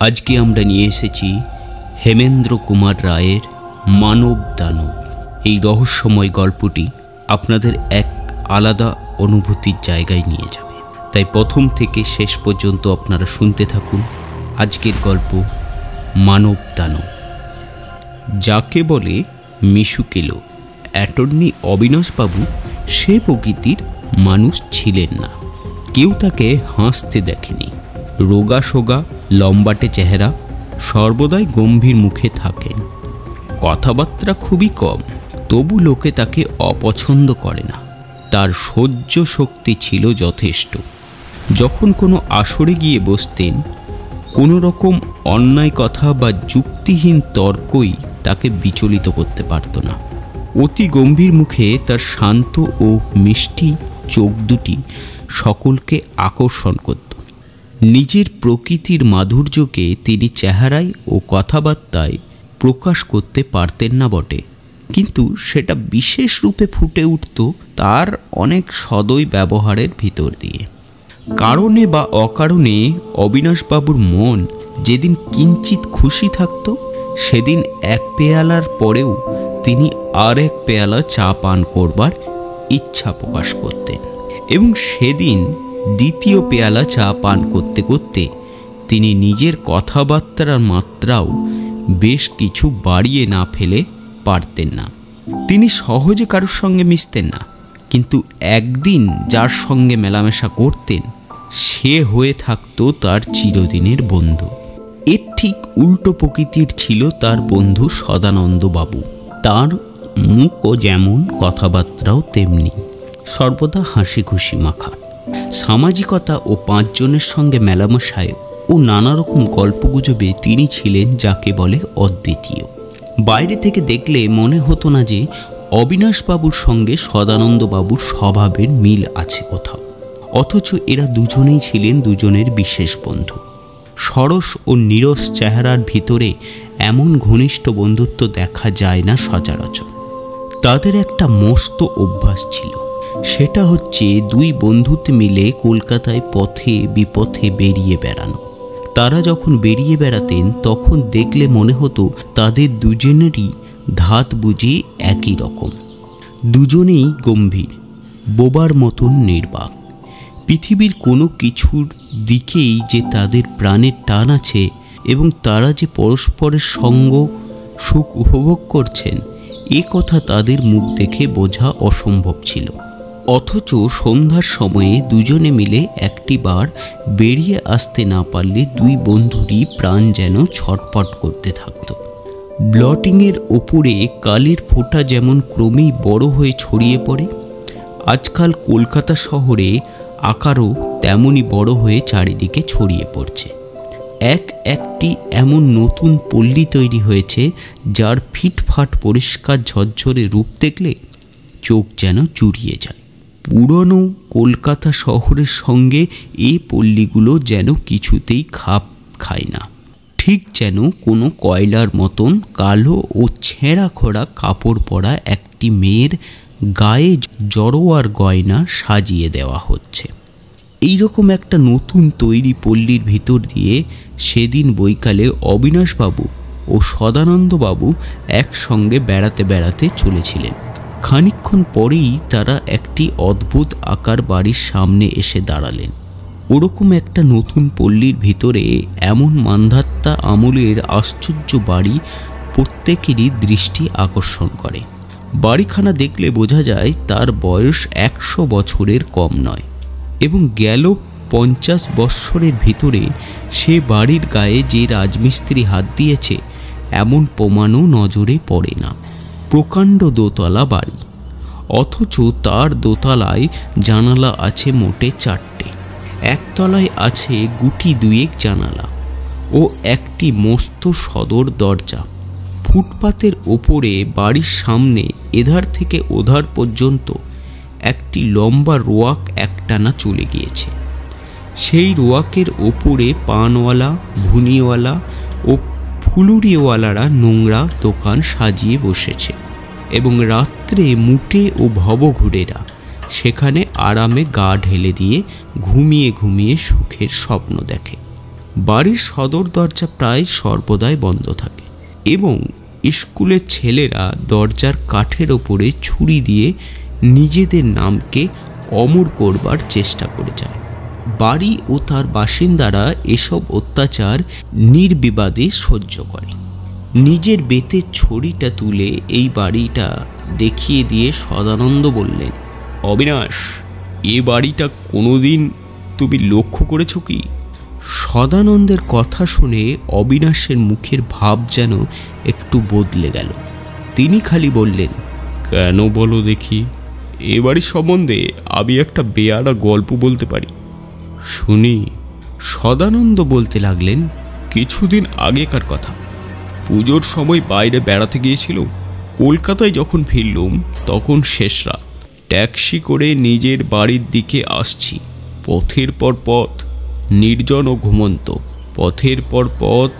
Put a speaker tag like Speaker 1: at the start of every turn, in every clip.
Speaker 1: আজকে আমরা নিয়ে এসেছি হেমেন্দ্র কুমার রায়ের মানব দানব। এই রহস্যময় গল্পটি আপনাদের এক আলাদা অনুভূতির জায়গায় নিয়ে যাবে, তাই প্রথম থেকে শেষ পর্যন্ত আপনারা শুনতে থাকুন আজকের গল্প মানব দানব। যাকে বলে মিশুকেলো অ্যাটর্নি অবিনাশবাবু সে প্রকৃতির মানুষ ছিলেন না। কেউ তাকে হাসতে দেখেনি। রোগা সোগা লম্বাটে চেহারা, সর্বদাই গম্ভীর মুখে থাকেন। কথাবার্তা খুবই কম, তবু লোকে তাকে অপছন্দ করে না। তার সহ্য শক্তি ছিল যথেষ্ট। যখন কোনো আসরে গিয়ে বসতেন, কোনো রকম অন্যায় কথা বা যুক্তিহীন তর্কই তাকে বিচলিত করতে পারত না। অতি গম্ভীর মুখে তার শান্ত ও মিষ্টি চোখ দুটি সকলকে আকর্ষণ করত। নিজের প্রকৃতির মাধুর্যকে তিনি চেহারায় ও কথাবার্তায় প্রকাশ করতে পারতেন না বটে, কিন্তু সেটা বিশেষ রূপে ফুটে উঠত তার অনেক সদয় ব্যবহারের ভিতর দিয়ে। কারণে বা অকারণে অবিনাশবাবুর মন যেদিন কিঞ্চিত খুশি থাকত, সেদিন এক পেয়ালার পরেও তিনি আর এক পেয়ালা চা পান করবার ইচ্ছা প্রকাশ করতেন, এবং সেদিন দ্বিতীয় পেয়ালা চা পান করতে করতে তিনি নিজের কথাবার্তার মাত্রাও বেশ কিছু বাড়িয়ে না ফেলে পারতেন না। তিনি সহজে কারোর সঙ্গে মিশতেন না, কিন্তু একদিন যার সঙ্গে মেলামেশা করতেন সে হয়ে থাকত তার চিরদিনের বন্ধু। এর ঠিক উল্টো প্রকৃতির ছিল তার বন্ধু সদানন্দবাবু। তার মুখও যেমন, কথাবার্তাও তেমনি, সর্বদা হাসি খুশি মাখা। সামাজিকতা ও পাঁচজনের সঙ্গে মেলামেশায় ও নানা রকম গল্পগুজবে তিনি ছিলেন যাকে বলে অদ্বিতীয়। বাইরে থেকে দেখলে মনে হতো না যে অবিনাশবাবুর সঙ্গে সদানন্দবাবুর স্বভাবের মিল আছে কোথাও, অথচ এরা দুজনেই ছিলেন দুজনের বিশেষ বন্ধু। সরস ও নীরস চেহারার ভিতরে এমন ঘনিষ্ঠ বন্ধুত্ব দেখা যায় না সচরাচর। তাদের একটা মস্ত অভ্যাস ছিল, সেটা হচ্ছে দুই বন্ধুতে মিলে কলকাতায় পথে বিপথে বেরিয়ে বেড়ানো। তারা যখন বেরিয়ে বেড়াতেন তখন দেখলে মনে হতো তাদের দুজনেরই ধাত বুঝি একই রকম। দুজনেই গম্ভীর, বোবার মতন নির্বাক। পৃথিবীর কোনো কিছুর দিকেই যে তাদের প্রাণের টান আছে এবং তারা যে পরস্পরের সঙ্গ সুখ উপভোগ করছেন, এ কথা তাদের মুখ দেখে বোঝা অসম্ভব ছিল। অথচ সন্ধ্যার সময়ে দুজনে মিলে একটি বার বেরিয়ে আসতে না পারলে দুই বন্ধুরই প্রাণ যেন ছটপট করতে থাকত। ব্লটিংয়ের ওপরে কালির ফোঁটা যেমন ক্রমেই বড় হয়ে ছড়িয়ে পড়ে, আজকাল কলকাতা শহরে আকারও তেমনই বড় হয়ে চারিদিকে ছড়িয়ে পড়ছে। একটি এমন নতুন পল্লী তৈরি হয়েছে যার ফিটফাট পরিষ্কার ঝরঝরে রূপ দেখলে চোখ যেন জুড়িয়ে যায়। পুরনো কলকাতা শহরের সঙ্গে এই পল্লীগুলো যেন কিছুতেই খাপ খায় না, ঠিক যেন কোনো কয়লার মতন কালো ও ছেঁড়া খোড়া কাপড় পরা একটি মেয়ের গায়ে জড়োয়ার গয়না সাজিয়ে দেওয়া হচ্ছে। এইরকম একটা নতুন তৈরি পল্লীর ভিতর দিয়ে সেদিন বৈকালে অবিনাশবাবু ও সদানন্দবাবু একসঙ্গে বেড়াতে বেড়াতে চলেছিলেন। খানিকক্ষণ পরেই তারা একটি অদ্ভুত আকার বাড়ির সামনে এসে দাঁড়ালেন। ওরকম একটা নতুন পল্লীর ভিতরে এমন মান্ধাত্তা আমলের আশ্চর্য বাড়ি প্রত্যেকেরই দৃষ্টি আকর্ষণ করে। বাড়িখানা দেখলে বোঝা যায় তার বয়স 100 বছরের কম নয়, এবং গেল 50 বৎসরের ভিতরে সে বাড়ির গায়ে যে রাজমিস্ত্রি হাত দিয়েছে এমন প্রমাণও নজরে পড়ে না। প্রকাণ্ড দোতলা বাড়ি, অথচ তার দোতলায় জানালা আছে মোটে 4টে। একতলায় আছে গুটি দুয়েক জানালা ও একটি মস্ত সদর দরজা। ফুটপাতের ওপরে বাড়ির সামনে এধার থেকে ওধার পর্যন্ত একটি লম্বা রোয়াক একটানা চলে গিয়েছে। সেই রোয়াকের ওপরে পানওয়ালা, ভুনিওয়ালা ও ফুলুরিওয়ালারা নোংরা দোকান সাজিয়ে বসেছে, এবং রাত্রে মুটে ও ভবঘুরেরা সেখানে আরামে গা ঢেলে দিয়ে ঘুমিয়ে ঘুমিয়ে সুখের স্বপ্ন দেখে। বাড়ির সদর দরজা প্রায় সর্বদাই বন্ধ থাকে এবং স্কুলের ছেলেরা দরজার কাঠের ওপরে ছুরি দিয়ে নিজেদের নামকে অমর করবার চেষ্টা করে যায়। বাড়ি ও তার বাসিন্দারা এসব অত্যাচার নির্বিবাদে সহ্য করে। নিজের বেতের ছড়িটা তুলে এই বাড়িটা দেখিয়ে দিয়ে সদানন্দ বললেন, অবিনাশ, এ বাড়িটা কোনোদিন তুমি লক্ষ্য করেছো কি? সদানন্দের কথা শুনে অবিনাশের মুখের ভাব যেন একটু বদলে গেল। তিনি খালি বললেন, কেন বলো দেখি, এ বাড়ির সম্বন্ধে আমি একটা বেয়ারা গল্প বলতে পারি, শুনি। সদানন্দ বলতে লাগলেন, কিছুদিন আগেকার কথা। পুজোর সময় বাইরে বেড়াতে গিয়েছিল। কলকাতায় যখন ফিরলুম তখন শেষ রাত। ট্যাক্সি করে নিজের বাড়ির দিকে আসছি। পথের পর পথ নির্জন ও ঘুমন্ত। পথের পর পথ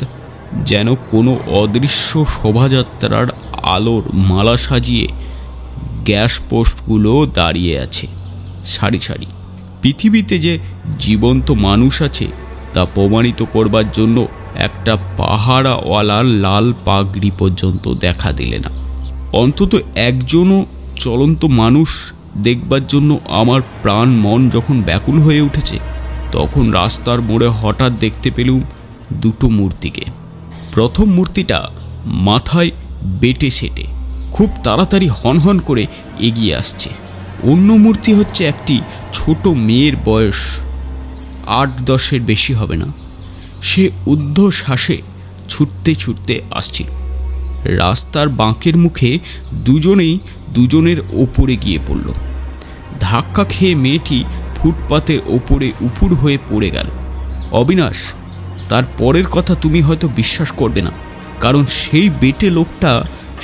Speaker 1: যেন কোনো অদৃশ্য শোভাযাত্রার আলোর মালা সাজিয়ে গ্যাস পোস্টগুলো দাঁড়িয়ে আছে সারি সারি। পৃথিবীতে যে জীবন্ত মানুষ আছে তা প্রমাণিত করবার জন্য একটা পাহারাওয়ালা লাল পাগড়ি পর্যন্ত দেখা দিলে না। অন্তত একজনও চলন্ত মানুষ দেখবার জন্য আমার প্রাণ মন যখন ব্যাকুল হয়ে উঠেছে, তখন রাস্তার মোড়ে হঠাৎ দেখতে পেলুম দুটো মূর্তিকে। প্রথম মূর্তিটা মাথায় বেটে সেটে খুব তাড়াতাড়ি হনহন করে এগিয়ে আসছে। অন্য মূর্তি হচ্ছে একটি ছোট মেয়ের বয়স 8-10-এর বেশি হবে না। সে ঊর্ধ্বশ্বাসে ছুটতে ছুটতে আসছিল। রাস্তার বাঁকের মুখে দুজনেই দুজনের ওপরে গিয়ে পড়ল। ধাক্কা খেয়ে মেয়েটি ফুটপাতের ওপরে উপুড় হয়ে পড়ে গেল। অবিনাশ, তার পরের কথা তুমি হয়তো বিশ্বাস করবে না, কারণ সেই বেটে লোকটা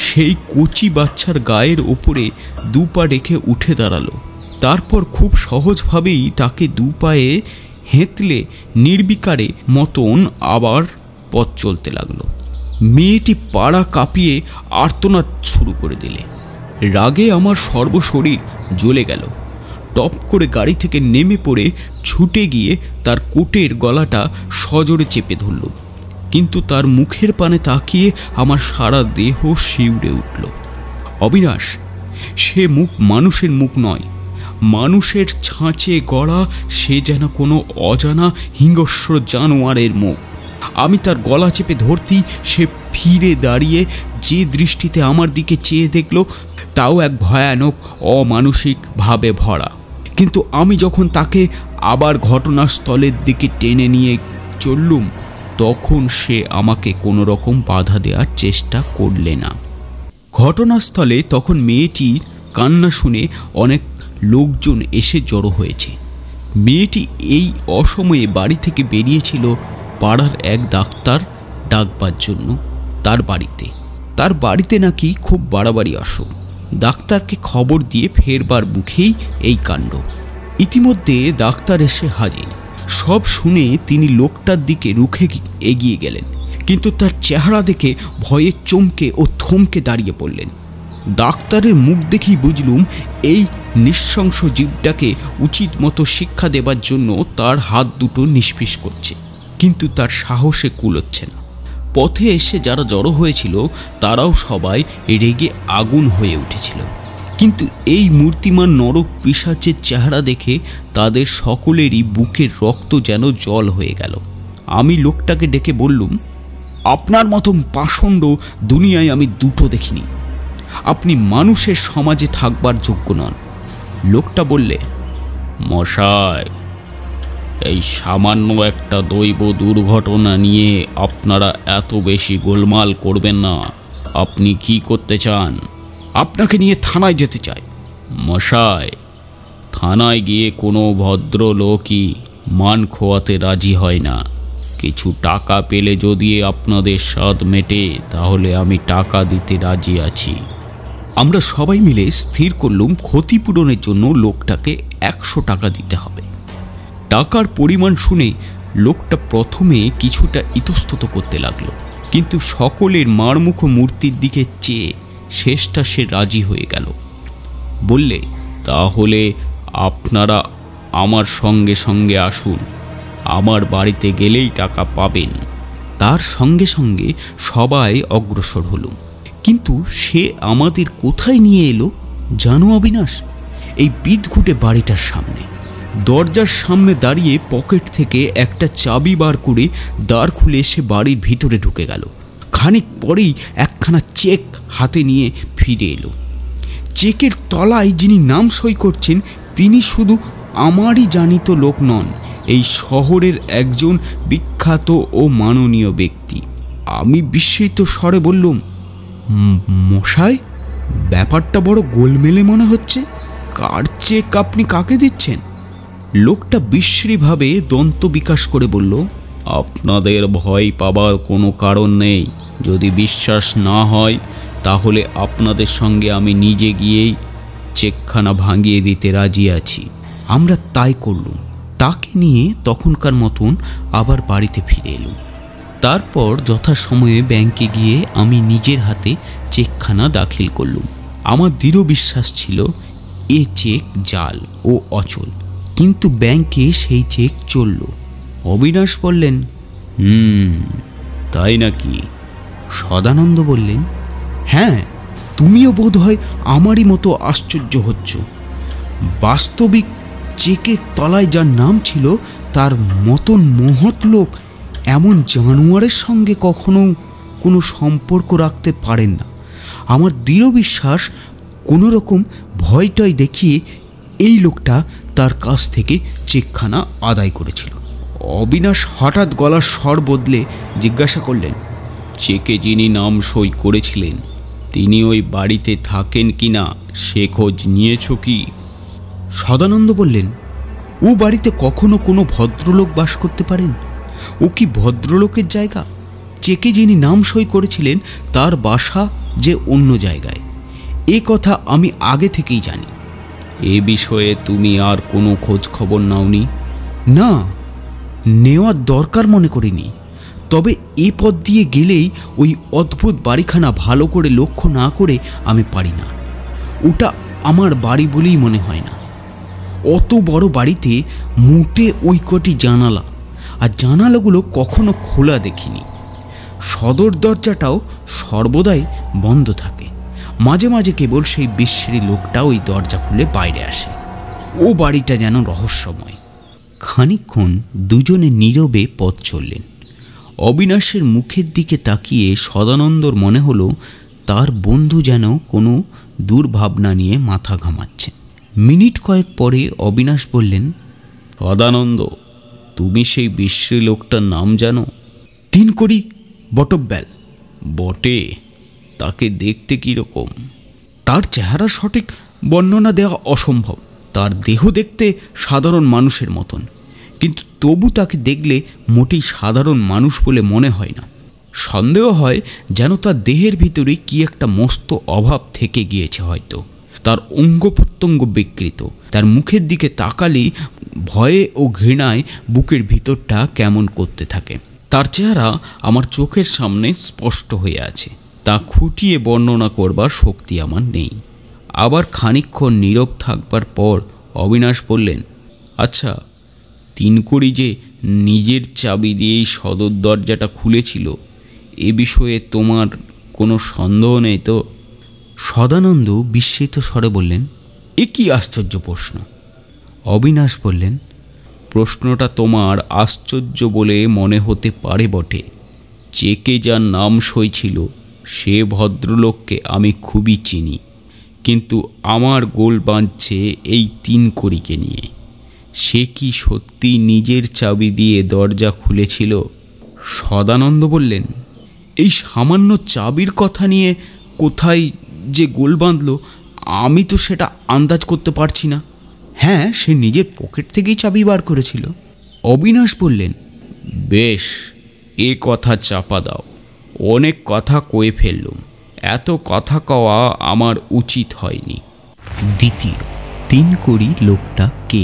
Speaker 1: সেই কচি বাচ্চার গায়ের ওপরে দু পা রেখে উঠে দাঁড়ালো। তারপর খুব সহজভাবেই তাকে দু পায়ে হেঁতলে নির্বিকারে মতন আবার পথ চলতে লাগলো। মেয়েটি পাড়া কাঁপিয়ে আর্তনাদ শুরু করে দিলে। রাগে আমার সর্বশরীর জ্বলে গেল। টপ করে গাড়ি থেকে নেমে পড়ে ছুটে গিয়ে তার কোটের গলাটা সজোরে চেপে ধরল। কিন্তু তার মুখের পানে তাকিয়ে আমার সারা দেহ শিউরে উঠল। অবিনাশ, সে মুখ মানুষের মুখ নয়, মানুষের ছাঁচে গড়া সে যেন কোনো অজানা হিংস্র জানোয়ারের মুখ। আমি তার গলা চেপে ধরতেই সে ফিরে দাঁড়িয়ে যে দৃষ্টিতে আমার দিকে চেয়ে দেখল, তাও এক ভয়ানক অমানসিক ভাবে ভরা। কিন্তু আমি যখন তাকে আবার ঘটনাস্থলের দিকে টেনে নিয়ে চললুম, তখন সে আমাকে কোনো রকম বাধা দেওয়ার চেষ্টা করলে না। ঘটনাস্থলে তখন মেয়েটির কান্না শুনে অনেক লোকজন এসে জড়ো হয়েছে। মেয়েটি এই অসময়ে বাড়ি থেকে বেরিয়েছিল পাড়ার এক ডাক্তার ডাকবার জন্য তার বাড়িতে নাকি খুব বাড়াবাড়ি আসো। ডাক্তারকে খবর দিয়ে ফেরবার মুখেই এই কাণ্ড। ইতিমধ্যে ডাক্তার এসে হাজির। সব শুনে তিনি লোকটার দিকে রুখে এগিয়ে গেলেন, কিন্তু তার চেহারা দেখে ভয়ে চমকে ও থমকে দাঁড়িয়ে পড়লেন। ডাক্তারের মুখ দেখেই বুঝলুম এই নৃশংস জীবটাকে উচিত মতো শিক্ষা দেবার জন্য তার হাত দুটো নিষ্পিস করছে, কিন্তু তার সাহসে কুলোচ্ছে না। পথে এসে যারা জড়ো হয়েছিল তারাও সবাই রেগে আগুন হয়ে উঠেছিল, কিন্তু এই মূর্তিমান নরক পিশাচের চেহারা দেখে তাদের সকলেরই বুকের রক্ত যেন জল হয়ে গেল। আমি লোকটাকে ডেকে বললুম, আপনার মতন পাষণ্ড দুনিয়ায় আমি দুটো দেখিনি। আপনি মানুষের সমাজে থাকবার যোগ্য নন। লোকটা বললে, মশাই, এই সামান্য একটা দৈব দুর্ঘটনা নিয়ে আপনারা এত বেশি গোলমাল করবেন না। আপনি কি করতে চান? আপনাকে নিয়ে থানায় যেতে চাই। মশাই, থানায় গিয়ে কোনো ভদ্রলোকই মান খোয়াতে রাজি হয় না। কিছু টাকা পেলে যদি আপনাদের স্বাদ মেটে, তাহলে আমি টাকা দিতে রাজি আছি। আমরা সবাই মিলে স্থির করলুম ক্ষতিপূরণের জন্য লোকটাকে 100 টাকা দিতে হবে। টাকার পরিমাণ শুনে লোকটা প্রথমে কিছুটা ইতস্তত করতে লাগলো, কিন্তু সকলের মারমুখ মূর্তির দিকে চেয়ে শেষটা সে রাজি হয়ে গেল। বললে, তাহলে আপনারা আমার সঙ্গে সঙ্গে আসুন, আমার বাড়িতে গেলেই টাকা পাবেন। তার সঙ্গে সঙ্গে সবাই অগ্রসর হলো। কিন্তু সে আমাদের কোথায় নিয়ে এলো জানো অবিনাশ? এই বিদঘুটে বাড়িটার সামনে। দরজার সামনে দাঁড়িয়ে পকেট থেকে একটা চাবি বার করে দ্বার খুলে সে বাড়ির ভিতরে ঢুকে গেল। খানিক পরেই একখানা চেক হাতে নিয়ে ফিরে এলো। চেকের তলায় যিনি নাম সই করছেন তিনি শুধু আমারই জানিত লোক নন, এই শহরের একজন বিখ্যাত ও মাননীয় ব্যক্তি। আমি বিস্মিত স্বরে বললুম, মশাই, ব্যাপারটা বড় গোলমেলে মনে হচ্ছে। কার চেক আপনি কাকে দিচ্ছেন? লোকটা বিশ্রীভাবে দন্ত বিকাশ করে বলল, আপনাদের ভয় পাবার কোনো কারণ নেই। যদি বিশ্বাস না হয় তাহলে আপনাদের সঙ্গে আমি নিজে গিয়েই চেকখানা ভাঙিয়ে দিতে রাজি আছি। আমরা তাই করলুম। তাকে নিয়ে তখনকার মতন আবার বাড়িতে ফিরে এলুম। তারপর যথাসময়ে ব্যাংকে গিয়ে আমি নিজের হাতে চেকখানা দাখিল করলুম। আমার দৃঢ় বিশ্বাস ছিল এ চেক জাল ও অচল, কিন্তু ব্যাংকে সেই চেক চলল। অবিনাশ বললেন, তাই নাকি? সদানন্দ বললেন, হ্যাঁ, তুমিও বোধ হয় আমারই মতো আশ্চর্য হচ্ছ। বাস্তবিক চেকের তলায় যার নাম ছিল তার মতন মহৎ লোক এমন জানোয়ারের সঙ্গে কখনো কোনো সম্পর্ক রাখতে পারেন না। আমার দৃঢ় বিশ্বাস কোনো রকম ভয়টয় দেখিয়ে এই লোকটা তার কাছ থেকে চেকখানা আদায় করেছিল। অবিনাশ হঠাৎ গলার স্বর বদলে জিজ্ঞাসা করলেন, চেকে যিনি নাম সই করেছিলেন তিনি ওই বাড়িতে থাকেন কি না সে খোঁজ নিয়েছ কি? সদানন্দ বললেন, ও বাড়িতে কখনো কোনো ভদ্রলোক বাস করতে পারেন? ও কি ভদ্রলোকের জায়গা? চেকে যিনি নাম সই করেছিলেন তার বাসা যে অন্য জায়গায়, এ কথা আমি আগে থেকেই জানি। এ বিষয়ে তুমি আর কোনো খোঁজ খবর নাওনি? না, নেওয়ার দরকার মনে করিনি। তবে এ পথ দিয়ে গেলেই ওই অদ্ভুত বাড়িখানা ভালো করে লক্ষ্য না করে আমি পারি না। ওটা আমার বাড়ি বলেই মনে হয় না। অত বড় বাড়িতে মোটে ওই কটি জানালা, আর জানালাগুলো কখনো খোলা দেখিনি। সদর দরজাটাও সর্বদাই বন্ধ থাকে। মাঝে মাঝে কেবল সেই বিশ্রী লোকটা ওই দরজা খুলে বাইরে আসে। ও বাড়িটা যেন রহস্যময়। খানিকক্ষণ দুজনে নীরবে পথ চললেন। অবিনাশের মুখের দিকে তাকিয়ে সদানন্দর মনে হলো তার বন্ধু যেন কোনো দুর্ভাবনা নিয়ে মাথা ঘামাচ্ছেন। মিনিট কয়েক পরে অবিনাশ বললেন, সদানন্দ, তুমি সেই বিশ্রী লোকটার নাম জানো? 3 কড়ি বটব্যাল। বটে, তাকে দেখতে কীরকম? তার চেহারা সঠিক বর্ণনা দেওয়া অসম্ভব। তার দেহ দেখতে সাধারণ মানুষের মতন, কিন্তু তবু তাকে দেখলে মোটেই সাধারণ মানুষ বলে মনে হয় না। সন্দেহ হয় যেন তার দেহের ভিতরে কি একটা মস্ত অভাব থেকে গিয়েছে হয়তো। তার অঙ্গ প্রত্যঙ্গ বিকৃত। তার মুখের দিকে তাকালেই ভয়ে ও ঘৃণায় বুকের ভিতরটা কেমন করতে থাকে। তার চেহারা আমার চোখের সামনে স্পষ্ট হয়ে আছে। তা খুঁটিয়ে বর্ণনা করবার শক্তি আমার নেই। আবার খানিকক্ষণ নীরব থাকবার পর অবিনাশ বললেন, আচ্ছা, 3 কড়ি যে নিজের চাবি দিয়েই সদর দরজাটা খুলেছিল, এ বিষয়ে তোমার কোনো সন্দেহ নেই তো? সদানন্দ বিস্মিত স্বরে বললেন, এ কি আশ্চর্য প্রশ্ন? অবিনাশ বললেন, প্রশ্নটা তোমার আশ্চর্য বলে মনে হতে পারে বটে। চেকে যার নাম সই ছিল সে ভদ্রলোককে আমি খুবই চিনি, কিন্তু আমার গোল বাঁধছে এই 3 কড়িকে নিয়ে। সে কি সত্যি নিজের চাবি দিয়ে দরজা খুলেছিল? সদানন্দ বললেন, এই সামান্য চাবির কথা নিয়ে কোথায় যে গোল বাঁধল আমি তো সেটা আন্দাজ করতে পারছি না। হ্যাঁ, সে নিজের পকেট থেকেই চাবি বার করেছিল। অবিনাশ বললেন, বেশ, এ কথা চাপা দাও। অনেক কথা কয়ে ফেললুম। এত কথা কওয়া আমার উচিত হয়নি। দ্বিতীয়, 3 কড়ি লোকটা কে?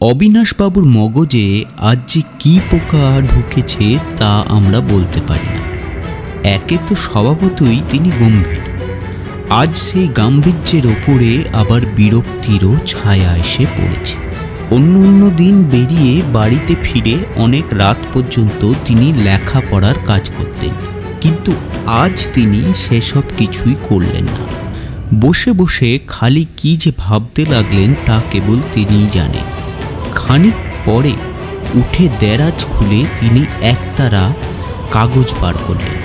Speaker 1: অবিনাশবাবুর মগজে আজ যে কী পোকা ঢুকেছে তা আমরা বলতে পারি না। একে তো স্বভাবতই তিনি গম্ভীর। আজ সেই গাম্ভীর্যের ওপরে আবার বিরক্তিরও ছায়া এসে পড়েছে। অন্য অন্য দিন বেরিয়ে বাড়িতে ফিরে অনেক রাত পর্যন্ত তিনি লেখাপড়ার কাজ করতেন, কিন্তু আজ তিনি সেসব কিছুই করলেন না। বসে বসে খালি কি যে ভাবতে লাগলেন তা কেবল তিনিই জানেন। খানিক পরে উঠে দেরাজ খুলে তিনি একতারা কাগজ বার করলেন।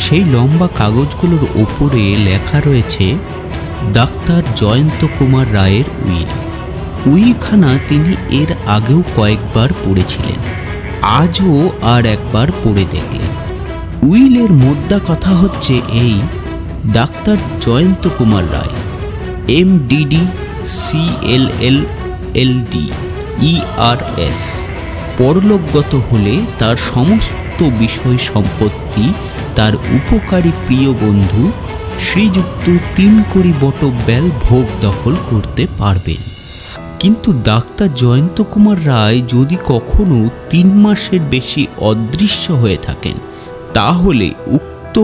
Speaker 1: সেই লম্বা কাগজগুলোর ওপরে লেখা রয়েছে ডাক্তার জয়ন্ত কুমার রায়ের উইল। উইলখানা তিনি এর আগেও কয়েকবার পড়েছিলেন, আজও আর একবার পড়ে দেখলেন। উইলের মোদ্দা কথা হচ্ছে এই: ডাক্তার জয়ন্ত কুমার রায়, MDD CLL LD ERS, পরলোকগত হলে তার সমস্ত বিষয় সম্পত্তি তার উপকারী প্রিয় বন্ধু শ্রীযুক্ত তিনকড়ি বটব্যাল ভোগ দখল করতে পারবেন। কিন্তু ডাক্তার জয়ন্ত কুমার রায় যদি কখনো 3 মাসের বেশি অদৃশ্য হয়ে থাকেন, তাহলে উক্ত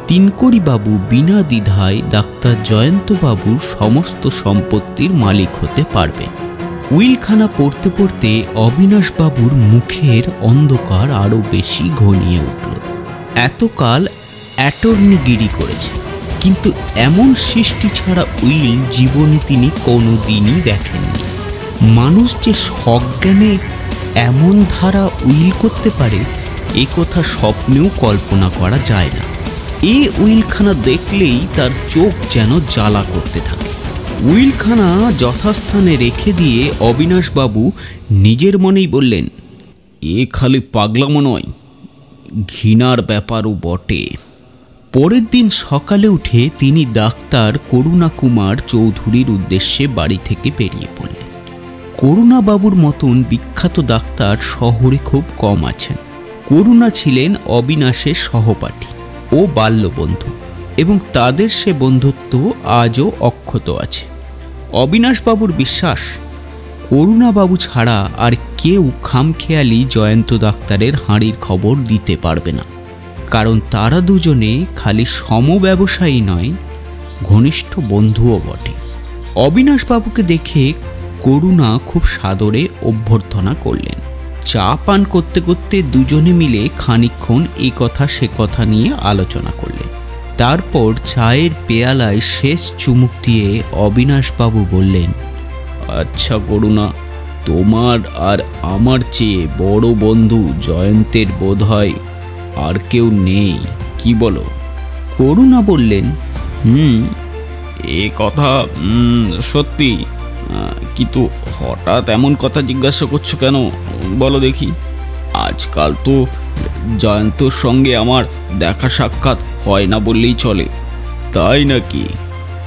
Speaker 1: তিনকড়িবাবু বিনা দ্বিধায় ডাক্তার জয়ন্তবাবুর সমস্ত সম্পত্তির মালিক হতে পারবেন। উইলখানা পড়তে পড়তে অবিনাশবাবুর মুখের অন্ধকার আরও বেশি ঘনিয়ে উঠল। এতকাল অ্যাটর্নিগিরি করেছে, কিন্তু এমন সৃষ্টি ছাড়া উইল জীবনে তিনি কোনো দিনই দেখেননি। মানুষ যে সজ্ঞানে এমন ধারা উইল করতে পারে, এ কথা স্বপ্নেও কল্পনা করা যায় না। এই উইলখানা দেখলেই তার চোখ যেন জ্বালা করতে থাকে। উইলখানা যথাস্থানে রেখে দিয়ে অবিনাশবাবু নিজের মনেই বললেন, এ খালি পাগলামো নয়, ঘৃণার ব্যাপারও বটে। পরের দিন সকালে উঠে তিনি ডাক্তার করুণা কুমার চৌধুরীর উদ্দেশ্যে বাড়ি থেকে বেরিয়ে পড়লেন। করুণাবাবুর মতন বিখ্যাত ডাক্তার শহরে খুব কম আছেন। করুণা ছিলেন অবিনাশের সহপাঠী ও বাল্যবন্ধু, এবং তাদের সে বন্ধুত্ব আজও অক্ষত আছে। অবিনাশবাবুর বিশ্বাস, করুণাবাবু ছাড়া আর কেউ খামখেয়ালি জয়ন্ত ডাক্তারের হাঁড়ির খবর দিতে পারবে না, কারণ তারা দুজনে খালি সমব্যবসায়ী নয়, ঘনিষ্ঠ বন্ধুও বটে। অবিনাশবাবুকে দেখে করুণা খুব সাদরে অভ্যর্থনা করলেন। চা পান করতে করতে দুজনে মিলে খানিকক্ষণ এই কথা সে কথা নিয়ে আলোচনা করলেন। তারপর চায়ের পেয়ালায় শেষ চুমুক দিয়ে অবিনাশবাবু বললেন, আচ্ছা করুণা, তোমার আর আমার চেয়ে বড় বন্ধু জয়ন্তের বোধ হয় আর কেউ নেই, কি বলো? করুণা বললেন, এ কথা সত্যি, কিন্তু হঠাৎ এমন কথা জিজ্ঞাসা করছো কেন বলো দেখি? আজকাল তো জয়ন্তর সঙ্গে আমার দেখা সাক্ষাৎ হয় না বললেই চলে। তাই নাকি?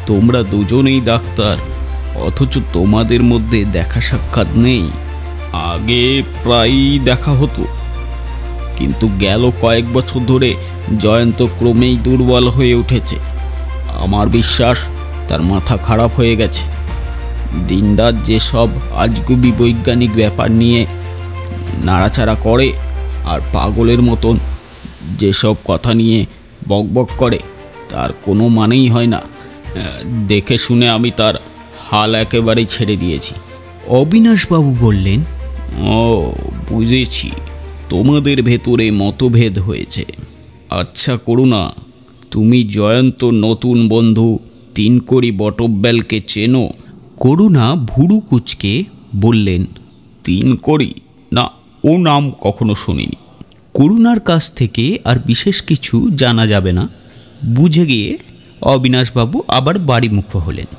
Speaker 1: তোমরা দুজনেই ডাক্তার, অথচ তোমাদের মধ্যে দেখা সাক্ষাৎ নেই। আগে প্রায়ই দেখা হতো, কিন্তু গেল কয়েক বছর ধরে জয়ন্ত ক্রমেই দুর্বল হয়ে উঠেছে। আমার বিশ্বাস তার মাথা খারাপ হয়ে গেছে। দিনরাত যেসব আজগুবি বৈজ্ঞানিক ব্যাপার নিয়ে নাড়াচাড়া করে আর পাগলের মতন যেসব কথা নিয়ে বকবক করে, তার কোনো মানেই হয় না। দেখে শুনে আমি তার হাল একেবারেই ছেড়ে দিয়েছি। অবিনাশবাবু বললেন, ও বুঝেছি, তোমাদের ভেতরে মতভেদ হয়েছে। আচ্ছা করুণা, তুমি জয়ন্ত নতুন বন্ধু তিনকড়ি বটব্যালকে চেনো? করুণা ভুরু কুঁচকে বললেন, তিনকড়ি? না, ও নাম কখনো শুনিনি। করুণার কাছ থেকে আর বিশেষ কিছু জানা যাবে না বুঝে গিয়ে অবিনাশবাবু আবার বাড়িমুখ হলেন।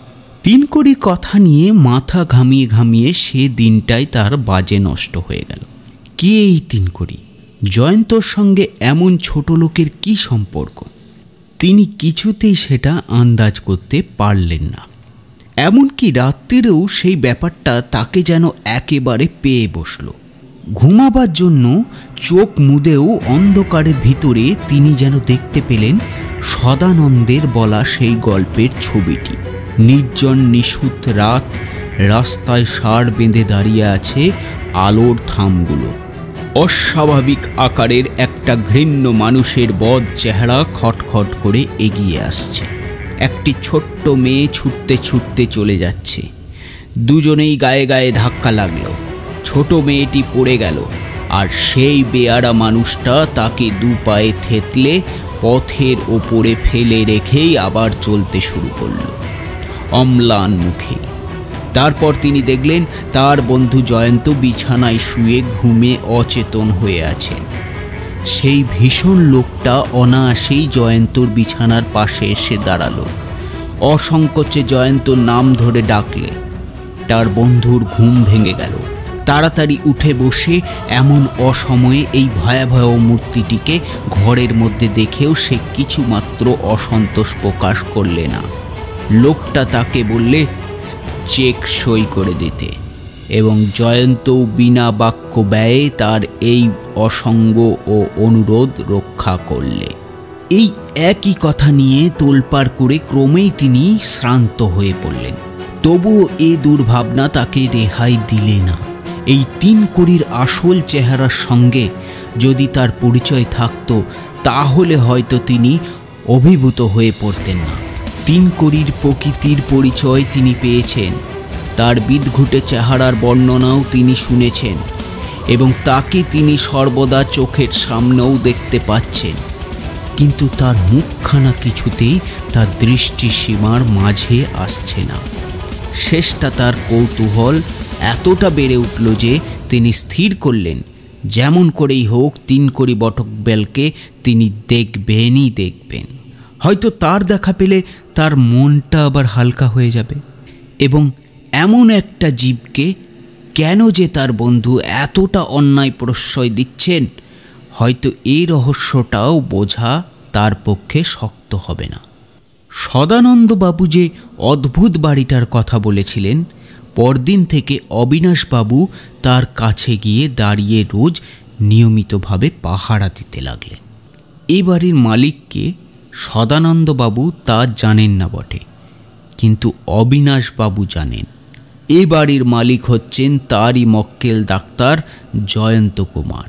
Speaker 1: তিনকড়ির কথা নিয়ে মাথা ঘামিয়ে ঘামিয়ে সে দিনটাই তার বাজে নষ্ট হয়ে গেল। কে এই তিনকড়ি? জয়ন্তর সঙ্গে এমন ছোট লোকের কি সম্পর্ক? তিনি কিছুতেই সেটা আন্দাজ করতে পারলেন না। এমনকি রাত্রিরেও সেই ব্যাপারটা তাকে যেন একেবারে পেয়ে বসল। ঘুমাবার জন্য চোখ মুদেও অন্ধকারের ভিতরে তিনি যেন দেখতে পেলেন সদানন্দের বলা সেই গল্পের ছবিটি। নির্জন নিশুত রাত, রাস্তায় ষাঁড় বেঁধে দাঁড়িয়ে আছে আলোর থামগুলো। অস্বাভাবিক আকারের একটা ঘৃণ্য মানুষের বদ চেহারা খটখট করে এগিয়ে আসছে। একটি ছোট্ট মেয়ে ছুটতে ছুটতে চলে যাচ্ছে। দুজনেই গায়ে গায়ে ধাক্কা লাগলো। ছোট মেয়েটি পড়ে গেল, আর সেই বেয়ারা মানুষটা তাকে দু পায়ে থেতলে পথের ওপরে ফেলে রেখেই আবার চলতে শুরু করল অম্লান মুখে। তারপর তিনি দেখলেন তার বন্ধু জয়ন্ত বিছানায় শুয়ে ঘুমে অচেতন হয়ে আছেন। সেই ভীষণ লোকটা অনায়াসেই জয়ন্তর বিছানার পাশে এসে দাঁড়ালো। অসংকোচে জয়ন্তর নাম ধরে ডাকলে তার বন্ধুর ঘুম ভেঙে গেল। তাড়াতাড়ি উঠে বসে এমন অসময়ে এই ভয়াবহ মূর্তিটিকে ঘরের মধ্যে দেখেও সে কিছুমাত্র অসন্তোষ প্রকাশ করলে না। লোকটা তাকে বললে চেক সই করে দিতে, এবং জয়ন্ত বিনা বাক্য ব্যয়ে তার এই অসঙ্গ ও অনুরোধ রক্ষা করলে। এই একই কথা নিয়ে তোলপাড় করে ক্রমেই তিনি শ্রান্ত হয়ে পড়লেন। তবুও এ দুর্ভাবনা তাকে রেহাই দিলে না। এই 3 কড়ির আসল চেহারার সঙ্গে যদি তার পরিচয় থাকত, তাহলে হয়তো তিনি অভিভূত হয়ে পড়তেন না। 3 কড়ির প্রকৃতির পরিচয় তিনি পেয়েছেন, তার বিদঘুটে চেহারার বর্ণনাও তিনি শুনেছেন, এবং তাকে তিনি সর্বদা চোখের সামনেও দেখতে পাচ্ছেন। কিন্তু তার মুখখানা কিছুতেই তার দৃষ্টিসীমার মাঝে আসছে না। শেষটা তার কৌতূহল এতটা বেড়ে উঠল যে তিনি স্থির করলেন যেমন করেই হোক 3 কড়ি বটকবেলকে তিনি দেখবেন। হয়তো তার দেখা পেলে তার মনটা আবার হালকা হয়ে যাবে। এবং এমন একটা জীবকে কেন যে তার বন্ধু এতটা অন্যায় প্রশ্রয় দিচ্ছেন, হয়তো এই রহস্যটাও বোঝা তার পক্ষে শক্ত হবে না। সদানন্দবাবু যে অদ্ভুত বাড়িটার কথা বলেছিলেন, পরদিন থেকে অবিনাশবাবু তার কাছে গিয়ে দাঁড়িয়ে রোজ নিয়মিতভাবে পাহারা দিতে লাগলেন। এই বাড়ির মালিককে সদানন্দবাবু তা জানেন না বটে, কিন্তু অবিনাশবাবু জানেন। এ বাড়ির মালিক হচ্ছেন তারই মক্কেল ডাক্তার জয়ন্ত কুমার।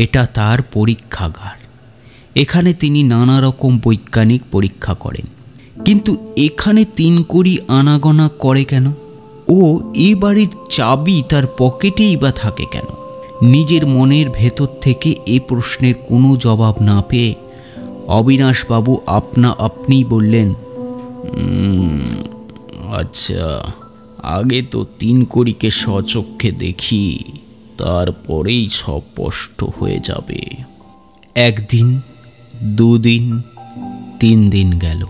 Speaker 1: এটা তার পরীক্ষাগার। এখানে তিনি নানা রকম বৈজ্ঞানিক পরীক্ষা করেন। কিন্তু এখানে 3 কড়ি আনাগোনা করে কেন? ও এই বাড়ির চাবি তার পকেটেই বা থাকে কেন? নিজের মনের ভেতর থেকে এ প্রশ্নের কোনো জবাব না পেয়ে অবিনাশবাবু আপনি বললেন, আচ্ছা, আগে তো 3 কড়িকে স্বচক্ষে দেখি, তারপরেই সব স্পষ্ট হয়ে যাবে। 1 দিন, 2 দিন, 3 দিন গেল,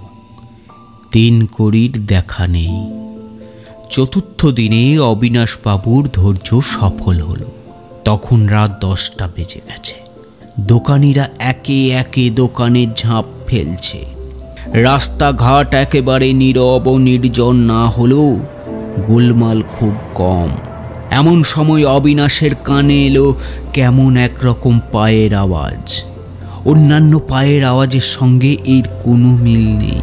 Speaker 1: 3 কড়ির দেখা নেই। 4র্থ দিনে অবিনাশবাবুর ধৈর্য সফল হলো। তখন রাত 10টা বেজে গেছে। দোকানিরা একে একে দোকানের ঝাঁপ ফেলছে। রাস্তাঘাট একেবারে নীরব ও নির্জন না হলেও গোলমাল খুব কম। এমন সময় অবিনাশের কানে এলো কেমন একরকম পায়ের আওয়াজ। অন্যান্য পায়ের আওয়াজের সঙ্গে এর কোনো মিল নেই।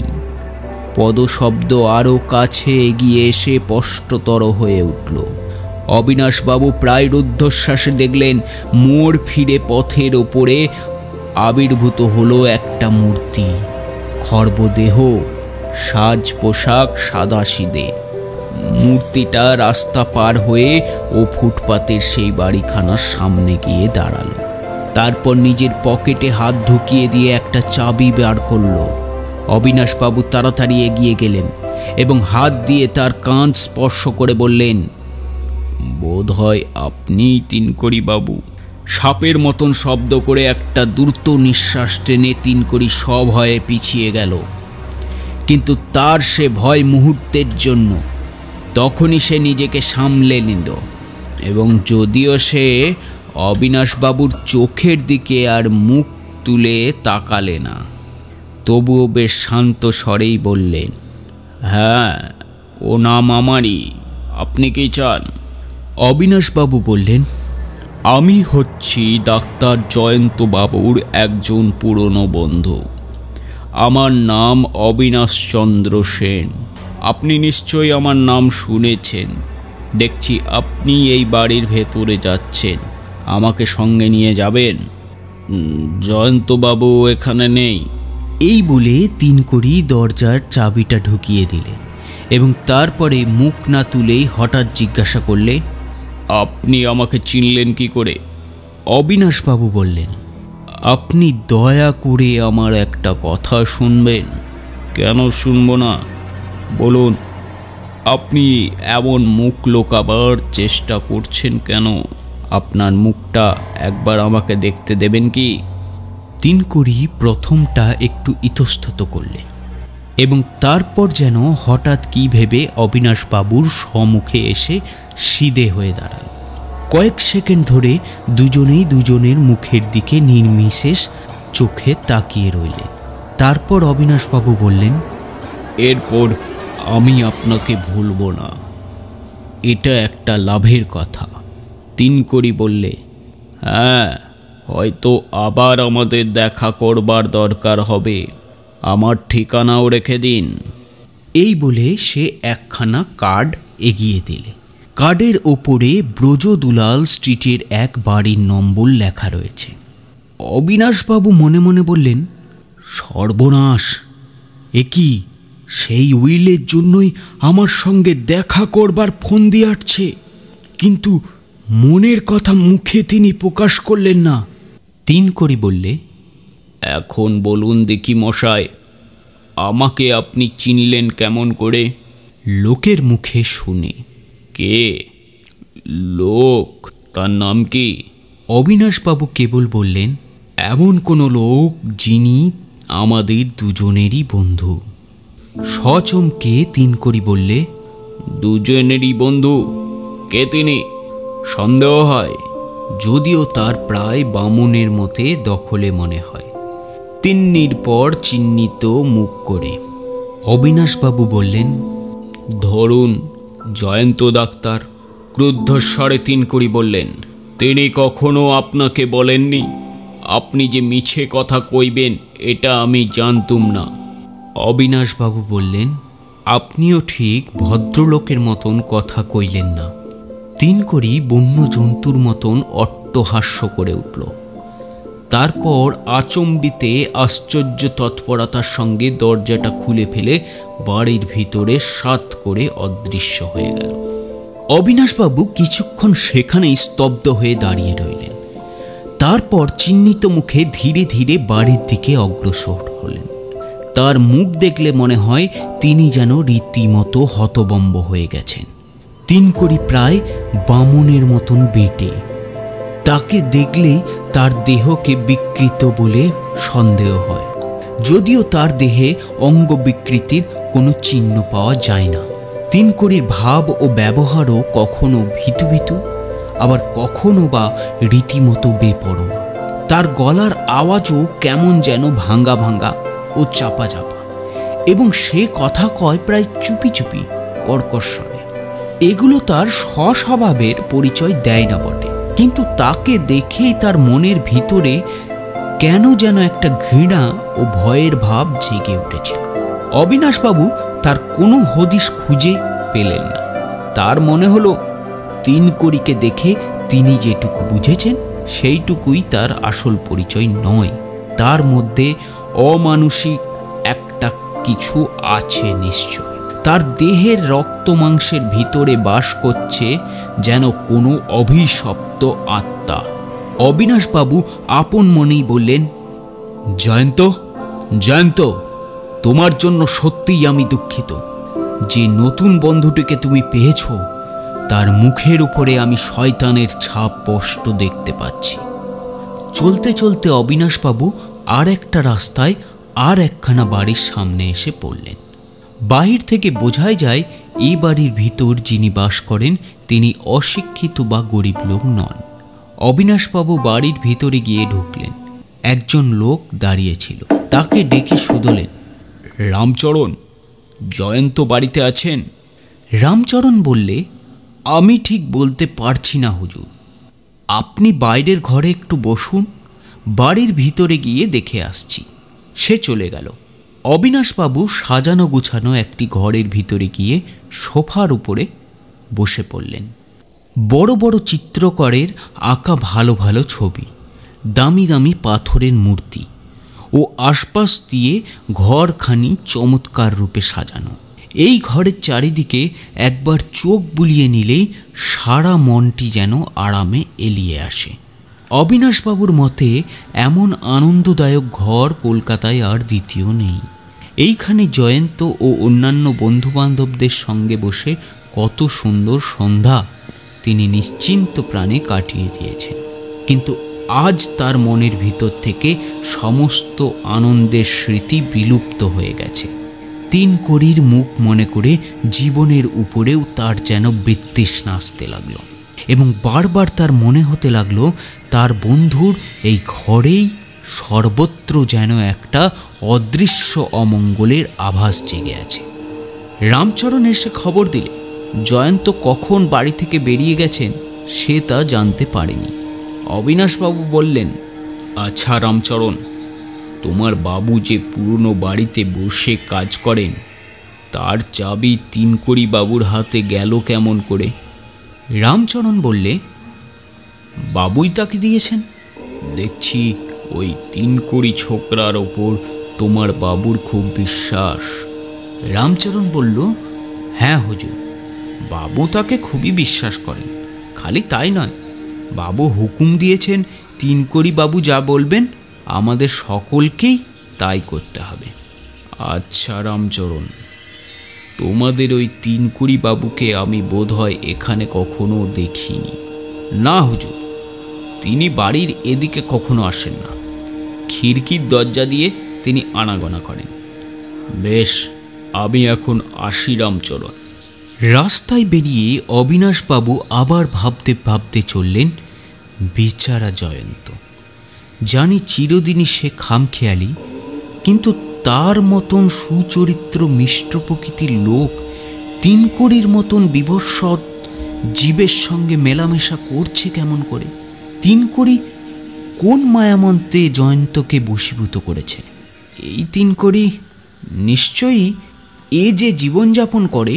Speaker 1: পদশব্দ আরও কাছে এগিয়ে এসে স্পষ্টতর হয়ে উঠল। অবিনাশবাবু প্রায় রুদ্ধশ্বাসে দেখলেন মোড় ফিরে পথের ওপরে আবির্ভূত হলো একটা মূর্তি। খর্বদেহ, সাজ পোশাক সাদাসিধে। মূর্তিটা রাস্তা পার হয়ে ও ফুটপাতের সেই বাড়িখানার সামনে গিয়ে দাঁড়ালো। তারপর নিজের পকেটে হাত ঢুকিয়ে দিয়ে একটা চাবি বার করলো। অবিনাশবাবু তাড়াতাড়ি এগিয়ে গেলেন এবং হাত দিয়ে তার কাঁধ স্পর্শ করে বললেন, বোধ হয় আপনিই 3 কড়ি বাবু। সাপের মতন শব্দ করে একটা দ্রুত নিঃশ্বাস টেনে 3 কড়ি সভয়ে পিছিয়ে গেল। কিন্তু তার সে ভয় মুহূর্তের জন্য। তখনই সে নিজেকে সামলে নিল, এবং যদিও সে অবিনাশবাবুর চোখের দিকে আর মুখ তুলে তাকালে না, তবুও বেশ শান্ত স্বরেই বললেন, হ্যাঁ, ও নাম আমারই। আপনি কি চান? অবিনাশবাবু বললেন, আমি হচ্ছি ডাক্তার জয়ন্ত বাবুর একজন পুরনো বন্ধু। আমার নাম অবিনাশচন্দ্র সেন। আপনি নিশ্চয়ই আমার নাম শুনেছেন। দেখছি আপনি এই বাড়ির ভেতরে যাচ্ছেন। আমাকে সঙ্গে নিয়ে যাবেন? জয়ন্তবাবু এখানে নেই। এই বলে 3 কড়ি দরজার চাবিটা ঢুকিয়ে দিলেন এবং তারপরে মুখ না তুলেই হঠাৎ জিজ্ঞাসা করলে, আপনি আমাকে চিনলেন কি করে? অবিনাশবাবু বললেন, আপনি দয়া করে আমার একটা কথা শুনবেন। কেন শুনব না, বলুন। আপনি এমন মুখ লুকাবার চেষ্টা করছেন কেন? আপনার মুখটা একবার আমাকে দেখতে দেবেন কি? তিনকড়ি প্রথমটা একটু ইতস্তত করলেন এবং তারপর যেন হঠাৎ কি ভেবে অবিনাশবাবুর সম্মুখে এসে সিধে হয়ে দাঁড়াল। কয়েক সেকেন্ড ধরে দুজনেই দুজনের মুখের দিকে নির্বিশেষ চোখে তাকিয়ে রইলেন। তারপর অবিনাশবাবু বললেন, এরপর আমি আপনাকে ভুলব না, এটা একটা লাভের কথা। তিনকড়ি বললে, হ্যাঁ, হয়তো আবার আমাদের দেখা করবার দরকার হবে। আমার ঠিকানাও রেখে দিন। এই বলে সে একখানা কার্ড এগিয়ে দিলে। কার্ডের ওপরে ব্রজদুলাল স্ট্রিটের এক বাড়ির নম্বর লেখা রয়েছে। অবিনাশবাবু মনে মনে বললেন, সর্বনাশ, এ কি সেই উইলের জন্যই আমার সঙ্গে দেখা করবার ফোন দিয়ে আসছে, কিন্তু মনের কথা মুখে তিনি প্রকাশ করলেন না। তিনকড়ি বললে, এখন বলুন দেখি মশাই, আমাকে আপনি চিনলেন কেমন করে? লোকের মুখে শুনে। কে লোক? তার নাম কি? অবিনাশবাবু কেবল বললেন, এমন কোনো লোক যিনি আমাদের দুজনেরই বন্ধু। সচমকে তিনকড়ি বললে, দুজনেরই বন্ধু? কে তিনি? সন্দেহ হয়, যদিও তার প্রায় বামুনের মতে দখলে মনে হয়। তিন্নির পর চিহ্নিত মুখ করে অবিনাশবাবু বললেন, ধরুন জয়ন্ত ডাক্তার। ক্রুদ্ধস্বরে তিনকড়ি বললেন, তিনি কখনো আপনাকে বলেননি আপনি যে মিছে কথা কইবেন এটা আমি জানতুম না। অবিনাশবাবু বললেন, আপনিও ঠিক ভদ্রলোকের মতন কথা কইলেন না। তিনকড়ি বন্য জন্তুর মতন অট্টহাস্য করে উঠল। তারপর আচম্বিতে আশ্চর্য তৎপরতার সঙ্গে দরজাটা খুলে ফেলে বাড়ির ভিতরে সাত করে অদৃশ্য হয়ে গেল। অবিনাশবাবু কিছুক্ষণ সেখানেই স্তব্ধ হয়ে দাঁড়িয়ে রইলেন। তারপর চিহ্নিত মুখে ধীরে ধীরে বাড়ির দিকে অগ্রসর হলেন। তার মুখ দেখলে মনে হয় তিনি যেন রীতিমতো হতবম্ব হয়ে গেছেন। তিনকড়ি প্রায় বামুনের মতন বেটে। তাকে দেখলেই তার দেহকে বিকৃত বলে সন্দেহ হয়, যদিও তার দেহে অঙ্গ বিকৃতির কোনো চিহ্ন পাওয়া যায় না। তিনকড়ির ভাব ও ব্যবহারও কখনো ভীতু ভীতু, আবার কখনো বা রীতিমতো বেপরোয়া। তার গলার আওয়াজও কেমন যেন ভাঙ্গা ভাঙ্গা ও চাপা চাপা, এবং সে কথা কয় প্রায় চুপি চুপি, কর্কশ্বরে। এগুলো তার স্বস্বভাবের পরিচয় দেয় না বটে, কিন্তু তাকে দেখেই তার মনের ভিতরে কেন যেন একটা ঘৃণা ও ভয়ের ভাব জেগে উঠেছিল। অবিনাশবাবু তার কোনো হদিশ খুঁজে পেলেন না। তার মনে হলো তিনকড়িকে দেখে তিনি যেটুকু বুঝেছেন সেইটুকুই তার আসল পরিচয় নয়। তার মধ্যে অমানুষিক একটা কিছু আছে নিশ্চয়। তার দেহের রক্ত মাংসের ভিতরে বাস করছে যেন কোনো অভিশপ্ত আত্মা। অবিনাশবাবু আপন মনেই বললেন, জয়ন্ত, জয়ন্ত, তোমার জন্য সত্যিই আমি দুঃখিত। যে নতুন বন্ধুটিকে তুমি পেয়েছ তার মুখের উপরে আমি শয়তানের ছাপ স্পষ্ট দেখতে পাচ্ছি। চলতে চলতে অবিনাশবাবু আর একটা রাস্তায় আর একখানা বাড়ির সামনে এসে পড়লেন। বাহির থেকে বোঝাই যায় এই বাড়ির ভিতর যিনি বাস করেন তিনি অশিক্ষিত বা গরিব লোক নন। অবিনাশবাবু বাড়ির ভিতরে গিয়ে ঢুকলেন। একজন লোক দাঁড়িয়েছিল। তাকে ডেকে শুধলেন, রামচরণ, জয়ন্ত বাড়িতে আছেন? রামচরণ বললে, আমি ঠিক বলতে পারছি না হুজুর, আপনি বাইরের ঘরে একটু বসুন, বাড়ির ভিতরে গিয়ে দেখে আসছি। সে চলে গেল। অবিনাশবাবু সাজানো গুছানো একটি ঘরের ভিতরে গিয়ে সোফার উপরে বসে পড়লেন। বড় বড় চিত্রকরের আঁকা ভালো ভালো ছবি, দামি দামি পাথরের মূর্তি ও আশপাশ দিয়ে ঘরখানি চমৎকার রূপে সাজানো। এই ঘরের চারিদিকে একবার চোখ বুলিয়ে নিলেই সারা মনটি যেন আরামে এলিয়ে আসে। অবিনাশবাবুর মতে এমন আনন্দদায়ক ঘর কলকাতায় আর দ্বিতীয় নেই। এইখানে জয়ন্ত ও অন্যান্য বন্ধুবান্ধবদের সঙ্গে বসে কত সুন্দর সন্ধ্যা তিনি নিশ্চিন্ত প্রাণে কাটিয়ে দিয়েছেন। কিন্তু আজ তার মনের ভিতর থেকে সমস্ত আনন্দের স্মৃতি বিলুপ্ত হয়ে গেছে। তিনকড়ির মুখ মনে করে জীবনের উপরেও তার যেন বিতৃষ্ণা আসতে লাগলো এবং বারবার তার মনে হতে লাগলো তার বন্ধুর এই ঘরেই সর্বত্র যেন একটা অদৃশ্য অমঙ্গলের আভাস জেগে আছে। রামচরণ এসে খবর দিলে জয়ন্ত কখন বাড়ি থেকে বেরিয়ে গেছেন সে তা জানতে পারেনি। অবিনাশবাবু বললেন, আচ্ছা রামচরণ, তোমার বাবু যে পুরনো বাড়িতে বসে কাজ করেন তার চাবি তিনকড়ি বাবুর হাতে গেল কেমন করে? রামচরণ বললে, বাবুই তাকে দিয়েছেন। দেখছি ওই তিনকড়ি ছোকরার ওপর তোমার বাবুর খুব বিশ্বাস। রামচরণ বলল, হ্যাঁ হুজুর, বাবু তাকে খুবই বিশ্বাস করেন। খালি তাই নয়, বাবু হুকুম দিয়েছেন তিনকড়ি বাবু যা বলবেন আমাদের সকলকেই তাই করতে হবে। আচ্ছা রামচরণ, তোমাদের ওই তিনকড়ি বাবুকে আমি বোধহয় এখানে কখনো দেখিনি। না হুজুর, তিনি বাড়ির এদিকে কখনো আসেন না, খিড়কির দরজা দিয়ে তিনি আনাগোনা করেন। বেশ, আমি এখন আসি রামচরণ। রাস্তায় বেরিয়ে অবিনাশবাবু আবার ভাবতে ভাবতে চললেন, বেচারা জয়ন্ত, জানি চিরদিনই সে খামখেয়ালি, কিন্তু তার মতন সুচরিত্র মিষ্ট প্রকৃতির লোক তিনকড়ির মতন বিভৎসৎ জীবের সঙ্গে মেলামেশা করছে কেমন করে? তিনকড়ি কোন মায়ামন্ত্রে জয়ন্তকে বশীভূত করেছে? এই তিনকড়ি নিশ্চয়ই এ যে জীবনযাপন করে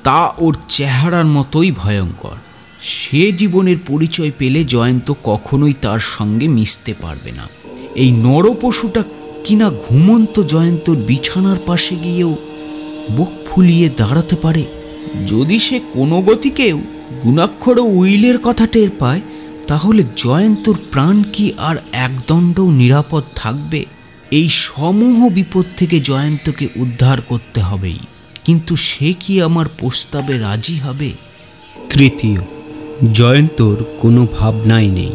Speaker 1: তা ওর চেহারার মতোই ভয়ঙ্কর। সে জীবনের পরিচয় পেলে জয়ন্ত কখনোই তার সঙ্গে মিশতে পারবে না। এই নরপশুটা কিনা ঘুমন্ত জয়ন্তর বিছানার পাশে গিয়েও বুক ফুলিয়ে দাঁড়াতে পারে। যদি সে কোনো গতিকেও গুণাক্ষর ও উইলের কথা টের পায় তাহলে জয়ন্তর প্রাণ কি আর একদণ্ডও নিরাপদ থাকবে? এই সমূহ বিপদ থেকে জয়ন্তকে উদ্ধার করতে হবেই, কিন্তু সে কি আমার প্রস্তাবে রাজি হবে? তৃতীয়, জয়ন্তর কোনো ভাবনাই নেই।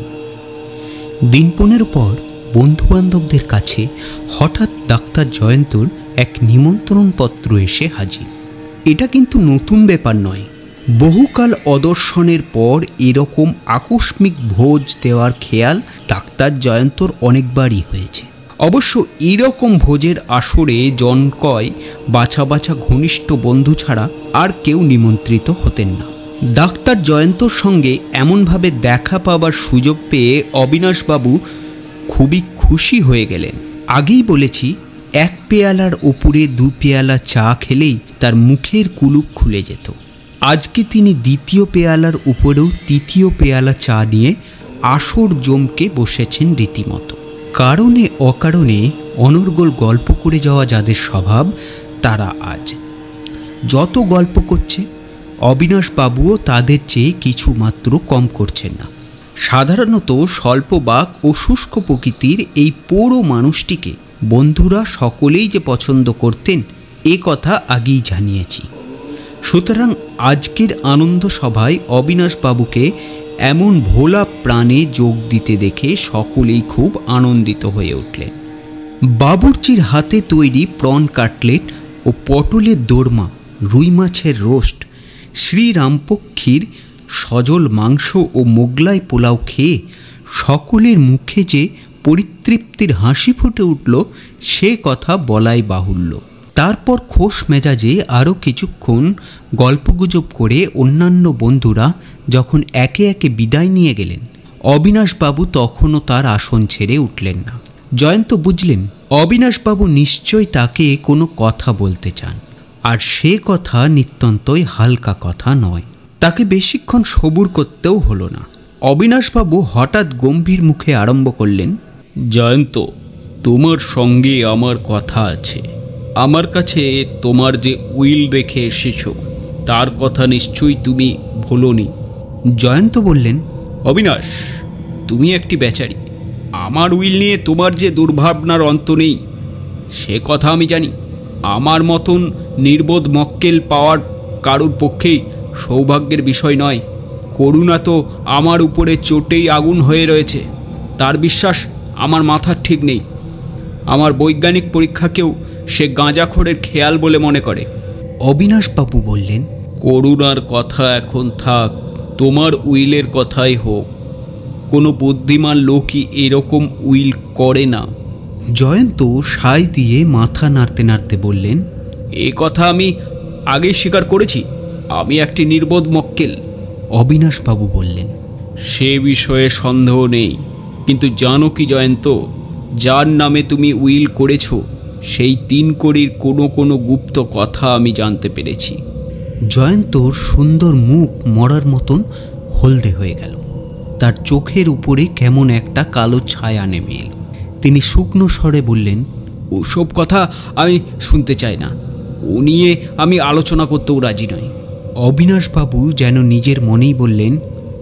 Speaker 1: দিন 15 পর বন্ধুবান্ধবদের কাছে হঠাৎ ডাক্তার জয়ন্তর এক নিমন্ত্রণপত্র এসে হাজির। এটা কিন্তু নতুন ব্যাপার নয়, বহুকাল অদর্শনের পর এরকম আকস্মিক ভোজ দেওয়ার খেয়াল ডাক্তার জয়ন্তর অনেকবারই হয়েছে। অবশ্য এরকম ভোজের আসরে জনকয় বাছা বাছা ঘনিষ্ঠ বন্ধু ছাড়া আর কেউ নিমন্ত্রিত হতেন না। ডাক্তার জয়ন্তর সঙ্গে এমনভাবে দেখা পাবার সুযোগ পেয়ে অবিনাশবাবু খুবই খুশি হয়ে গেলেন। আগেই বলেছি, এক পেয়ালার ওপরে 2 পেয়ালা চা খেলেই তার মুখের কুলুপ খুলে যেত। আজকে তিনি দ্বিতীয় পেয়ালার উপরেও তৃতীয় পেয়ালা চা নিয়ে আসর জমকে বসেছেন রীতিমতো। কারণে অকারণে অনর্গল গল্প করে যাওয়া যাদের স্বভাব, তারা আজ যত গল্প করছে অবিনাশবাবুও তাদের চেয়ে কিছু মাত্র কম করছেন না। সাধারণত স্বল্পবাক ও শুষ্ক প্রকৃতির এই পৌর মানুষটিকে বন্ধুরা সকলেই যে পছন্দ করতেন এ কথা আগেই জানিয়েছি। সুতরাং আজকের আনন্দ সভায় অবিনাশবাবুকে এমন ভোলা প্রাণে যোগ দিতে দেখে সকলেই খুব আনন্দিত হয়ে উঠলেন। বাবুর্চির হাতে তৈরি প্রন কাটলেট ও পটলের দোরমা, রুই মাছের রোস্ট, শ্রীরামপক্ষীর সজল মাংস ও মোগলাই পোলাও খেয়ে সকলের মুখে যে পরিতৃপ্তির হাসি ফুটে উঠল সে কথা বলাই বাহুল্য। তারপর খোশ মেজাজে আরও কিছুক্ষণ গল্পগুজব করে অন্যান্য বন্ধুরা যখন একে একে বিদায় নিয়ে গেলেন, অবিনাশবাবু তখনও তার আসন ছেড়ে উঠলেন না। জয়ন্ত বুঝলেন অবিনাশবাবু নিশ্চয় তাকে কোনো কথা বলতে চান, আর সে কথা নিত্যন্তই হালকা কথা নয়। তাকে বেশিক্ষণ সবুর করতেও হলো না। অবিনাশবাবু হঠাৎ গম্ভীর মুখে আরম্ভ করলেন, জয়ন্ত, তোমার সঙ্গে আমার কথা আছে। আমার কাছে তোমার যে উইল রেখে এসেছো তার কথা নিশ্চয়ই তুমি ভুলোনি।
Speaker 2: জয়ন্ত বললেন,
Speaker 1: অবিনাশ, তুমি একটি বেচারি। আমার উইল নিয়ে তোমার যে দুর্ভাবনার অন্ত নেই সে কথা আমি জানি। আমার মতন নির্বোধ মক্কেল পাওয়ার কারোর পক্ষেই সৌভাগ্যের বিষয় নয়। করুণা তো আমার উপরে চোটেই আগুন হয়ে রয়েছে। তার বিশ্বাস আমার মাথার ঠিক নেই। আমার বৈজ্ঞানিক পরীক্ষাকেও সে গাঁজাখোরের খেয়াল বলে মনে করে।
Speaker 2: অবিনাশবাবু বললেন,
Speaker 1: করুণার কথা এখন থাক, তোমার উইলের কথাই হোক। কোনো বুদ্ধিমান লোকই এরকম উইল করে না।
Speaker 2: জয়ন্ত সায় দিয়ে মাথা নাড়তে নাড়তে বললেন,
Speaker 1: এ কথা আমি আগেই স্বীকার করেছি। আমি একটি নির্বোধ মক্কেল।
Speaker 2: অবিনাশবাবু বললেন,
Speaker 1: সে বিষয়ে সন্দেহ নেই। কিন্তু জানো কি জয়ন্ত, যার নামে তুমি উইল করেছ সেই 3 কড়ির কোনো গুপ্ত কথা আমি জানতে পেরেছি।
Speaker 2: জয়ন্তর সুন্দর মুখ মরার মতন হলদে হয়ে গেল। তার চোখের উপরে কেমন একটা কালো ছায়া নেমে এলো। তিনি শুকনো স্বরে বললেন,
Speaker 1: ওসব কথা আমি শুনতে চাই না। ও নিয়ে আমি আলোচনা করতেও রাজি নই।
Speaker 2: অবিনাশবাবু যেন নিজের মনেই বললেন,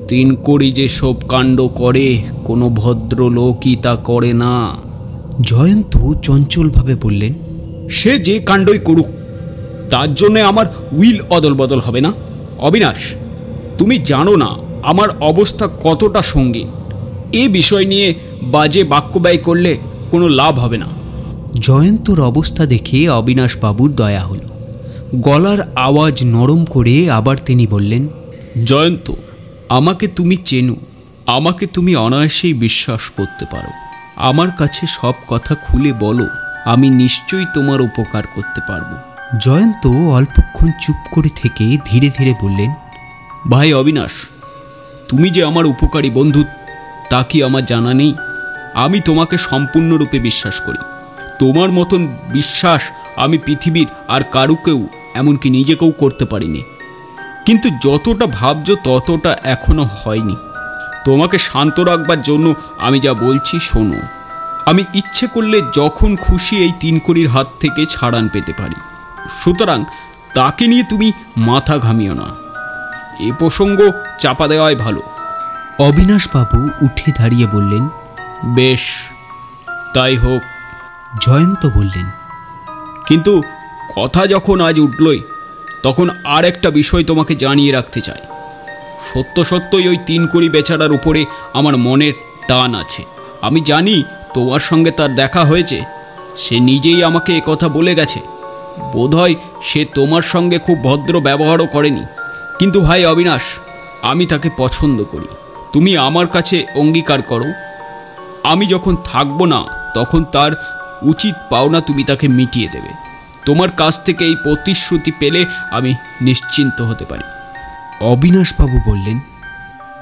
Speaker 1: 3 কড়ি যে সব কাণ্ড করে কোনো ভদ্রলোকই তা করে না।
Speaker 2: জয়ন্ত চঞ্চলভাবে বললেন,
Speaker 1: সে যে কাণ্ডই করুক তার জন্যে আমার উইল অদল বদল হবে না। অবিনাশ, তুমি জানো না আমার অবস্থা কতটা সঙ্গীন। এ বিষয় নিয়ে বাজে বাক্য ব্যয় করলে কোনো লাভ হবে না।
Speaker 2: জয়ন্তর অবস্থা দেখে অবিনাশবাবুর দয়া হলো। গলার আওয়াজ নরম করে আবার তিনি বললেন,
Speaker 1: জয়ন্ত, আমাকে তুমি চেনো। আমাকে তুমি অনায়াসেই বিশ্বাস করতে পারো। আমার কাছে সব কথা খুলে বলো, আমি নিশ্চয়ই তোমার উপকার করতে পারবো।
Speaker 2: জয়ন্ত অল্পক্ষণ চুপ করে থেকে ধীরে ধীরে বললেন,
Speaker 1: ভাই অবিনাশ, তুমি যে আমার উপকারী বন্ধু তা কি আমার জানা নেই? আমি তোমাকে সম্পূর্ণরূপে বিশ্বাস করি। তোমার মতন বিশ্বাস আমি পৃথিবীর আর কারুকেও, এমনকি নিজেকেও করতে পারিনি। কিন্তু যতটা ভাবছো ততটা এখনো হয়নি। তোমাকে শান্ত রাখবার জন্য আমি যা বলছি শোনো। আমি ইচ্ছে করলে যখন খুশি এই 3 কড়ির হাত থেকে ছাড়ান পেতে পারি। সুতরাং তাকে নিয়ে তুমি মাথা ঘামিও না। এ প্রসঙ্গ চাপা দেওয়াই ভালো।
Speaker 2: অবিনাশবাবু উঠে দাঁড়িয়ে বললেন,
Speaker 1: বেশ, তাই হোক।
Speaker 2: জয়ন্ত বললেন,
Speaker 1: কিন্তু কথা যখন আজ উঠলই তখন আর একটা বিষয় তোমাকে জানিয়ে রাখতে চাই। সত্যই ওই 3 কড়ি বেচারার উপরে আমার মনের টান আছে। আমি জানি তোমার সঙ্গে তার দেখা হয়েছে। সে নিজেই আমাকে একথা বলে গেছে। বোধহয় সে তোমার সঙ্গে খুব ভদ্র ব্যবহারও করেনি। কিন্তু ভাই অবিনাশ, আমি তাকে পছন্দ করি। তুমি আমার কাছে অঙ্গীকার করো, আমি যখন থাকবো না তখন তার উচিত পাওনা তুমি তাকে মিটিয়ে দেবে। তোমার কাছ থেকে এই প্রতিশ্রুতি পেলে আমি নিশ্চিন্ত হতে পারি।
Speaker 2: অবিনাশবাবু বললেন,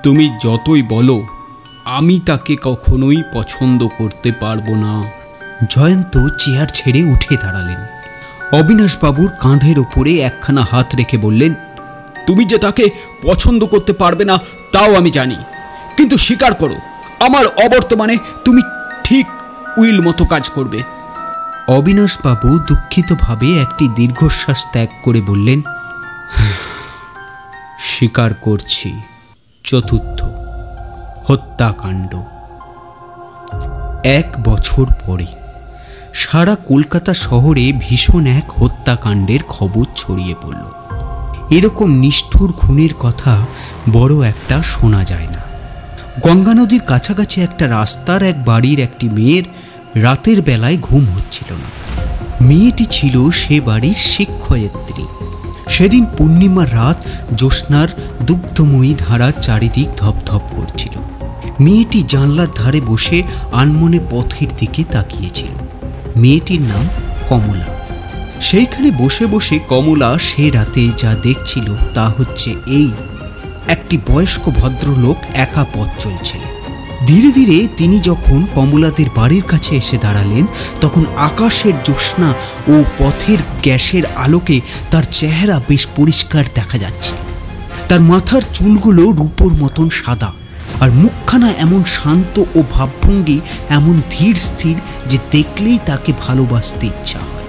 Speaker 1: তুমি যতই বলো আমি তাকে কখনোই পছন্দ করতে পারবো না।
Speaker 2: জয়ন্ত চেয়ার ছেড়ে উঠে দাঁড়ালেন। অবিনাশবাবুর কাঁধের ওপরে একখানা হাত রেখে বললেন,
Speaker 1: তুমি যে তাকে পছন্দ করতে পারবে না তাও আমি জানি। কিন্তু স্বীকার করো, আমার অবর্তমানে তুমি ঠিক উইল মতো কাজ করবে।
Speaker 2: অবিনাশবাবু দুঃখিতভাবে একটি দীর্ঘশ্বাস ত্যাগ করে বললেন,
Speaker 1: স্বীকার করছি।
Speaker 2: 4 হত্যাকাণ্ড। 1 বছর পরে সারা কলকাতা শহরে ভীষণ এক হত্যাকাণ্ডের খবর ছড়িয়ে পড়ল। এরকম নিষ্ঠুর খুনের কথা বড় একটা শোনা যায় না। গঙ্গা নদীর কাছাকাছি একটা রাস্তার এক বাড়ির একটি মেয়ের রাতের বেলায় ঘুম হচ্ছিল না। মেয়েটি ছিল সে বাড়ির শিক্ষয়িত্রী। সেদিন পূর্ণিমার রাত, জ্যোৎস্নার দুগ্ধময়ী ধারা চারিদিক ধপধপ করছিল। মেয়েটি জানলার ধারে বসে আনমনে পথের দিকে তাকিয়েছিল। মেয়েটির নাম কমলা। সেইখানে বসে বসে কমলা সে রাতে যা দেখছিল তা হচ্ছে এই: একটি বয়স্ক ভদ্রলোক একা পথ চলছিলেন। ধীরে ধীরে তিনি যখন কমলাদের বাড়ির কাছে এসে দাঁড়ালেন তখন আকাশের জ্যোৎস্না ও পথের গ্যাসের আলোকে তার চেহারা বেশ পরিষ্কার দেখা যাচ্ছে। তার মাথার চুলগুলো রূপোর মতন সাদা, আর মুখখানা এমন শান্ত ও ভাবভঙ্গি এমন ধীর স্থির যে দেখলেই তাকে ভালোবাসতে ইচ্ছা হয়।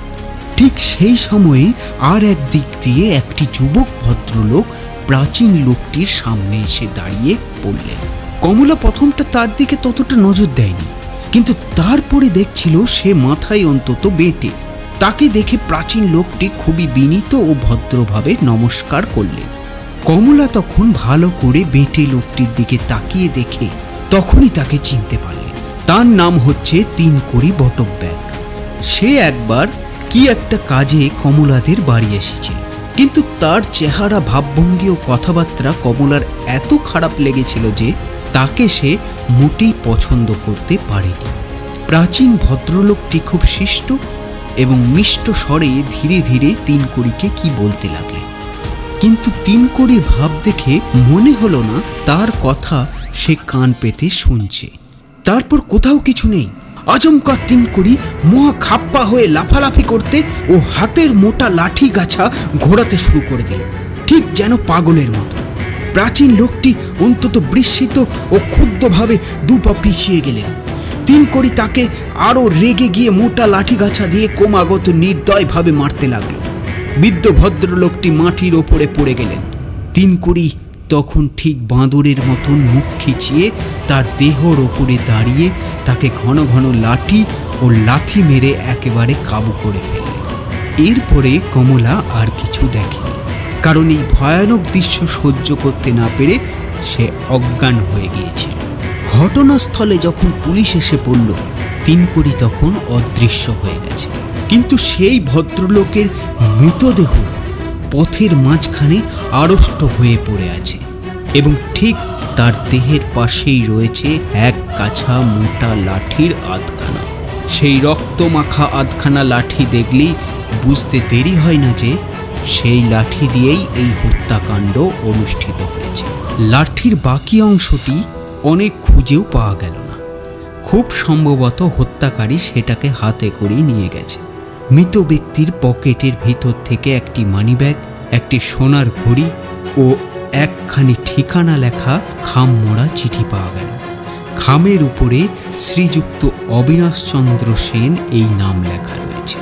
Speaker 2: ঠিক ঠিক সেই সময়ে আর এক দিক দিয়ে একটি যুবক ভদ্রলোক প্রাচীন লোকটির সামনে এসে দাঁড়িয়ে পড়লেন। কমলা প্রথমটা তার দিকে ততটা নজর দেয়নি, কিন্তু তারপরে দেখছিল সে মাথায় অন্তত বেঁটে। তাকে দেখে প্রাচীন লোকটি খুবই বিনীত ও ভদ্রভাবে নমস্কার করলেন। কমলা তখন ভালো করে বেঁটে লোকটির দিকে তাকিয়ে দেখে তখনই তাকে চিনতে পারলেন। তার নাম হচ্ছে তিনকড়ি বটব্যাল। সে একবার কি একটা কাজে কমলাদের বাড়ি এসেছিল, কিন্তু তার চেহারা, ভাবভঙ্গি ও কথাবার্তা কমলার এত খারাপ লেগেছিল যে তাকে সে মোটেই পছন্দ করতে পারেনি। প্রাচীন ভদ্রলোকটি খুব শিষ্ট এবং মিষ্ট স্বরে ধীরে ধীরে তিনকড়িকে কি বলতে লাগলেন, কিন্তু তিনকড়ির ভাব দেখে মনে হলো না তার কথা সে কান পেতে শুনছে। তারপর কোথাও কিছু নেই, আচমকা তিনকড়ি মহা খাপ্পা হয়ে লাফালাফি করতে ও হাতের মোটা লাঠি গাছা ঘোরাতে শুরু করে দিল, ঠিক যেন পাগলের মতো। প্রাচীন লোকটি অন্তত বিস্মিত ও ক্ষুব্ধভাবে দুপা পিছিয়ে গেলেন। তিনকড়ি তাকে আরো রেগে গিয়ে মোটা লাঠি গাছা দিয়ে ক্রমাগত নির্দয়ভাবে মারতে লাগলো। বৃদ্ধ ভদ্রলোকটি মাটির ওপরে পড়ে গেলেন। তিনকড়ি তখন ঠিক বাঁদরের মতন মুখ খিচিয়ে তার দেহর ওপরে দাঁড়িয়ে তাকে ঘন ঘন লাঠি ও লাথি মেরে একেবারে কাবু করে ফেললেন। এরপরে কমলা আর কিছু দেখেনি, কারণ এই ভয়ানক দৃশ্য সহ্য করতে না পেরে সে অজ্ঞান হয়ে গিয়েছিল। ঘটনাস্থলে যখন পুলিশ এসে পড়ল, তিনকড়ি তখন অদৃশ্য হয়ে গেছে, কিন্তু সেই ভদ্রলোকের মৃতদেহ পথের মাঝখানে আড়ষ্ট হয়ে পড়ে আছে এবং ঠিক তার দেহের পাশেই রয়েছে এক কাছা মোটা লাঠির আধখানা। সেই রক্তমাখা আধখানা লাঠি দেখলেই বুঝতে দেরি হয় না যে সেই লাঠি দিয়েই এই হত্যাকাণ্ড অনুষ্ঠিত হয়েছে। লাঠির বাকি অংশটি অনেক খুঁজেও পাওয়া গেল না। খুব সম্ভবত হত্যাকারী সেটাকে হাতে করে নিয়ে গেছে। মৃত ব্যক্তির পকেটের ভিতর থেকে একটি মানিব্যাগ, একটি সোনার ঘড়ি ও একখানি ঠিকানা লেখা খাম মোড়া চিঠি পাওয়া গেল। খামের উপরে শ্রীযুক্ত অবিনাশচন্দ্র সেন এই নাম লেখা রয়েছে।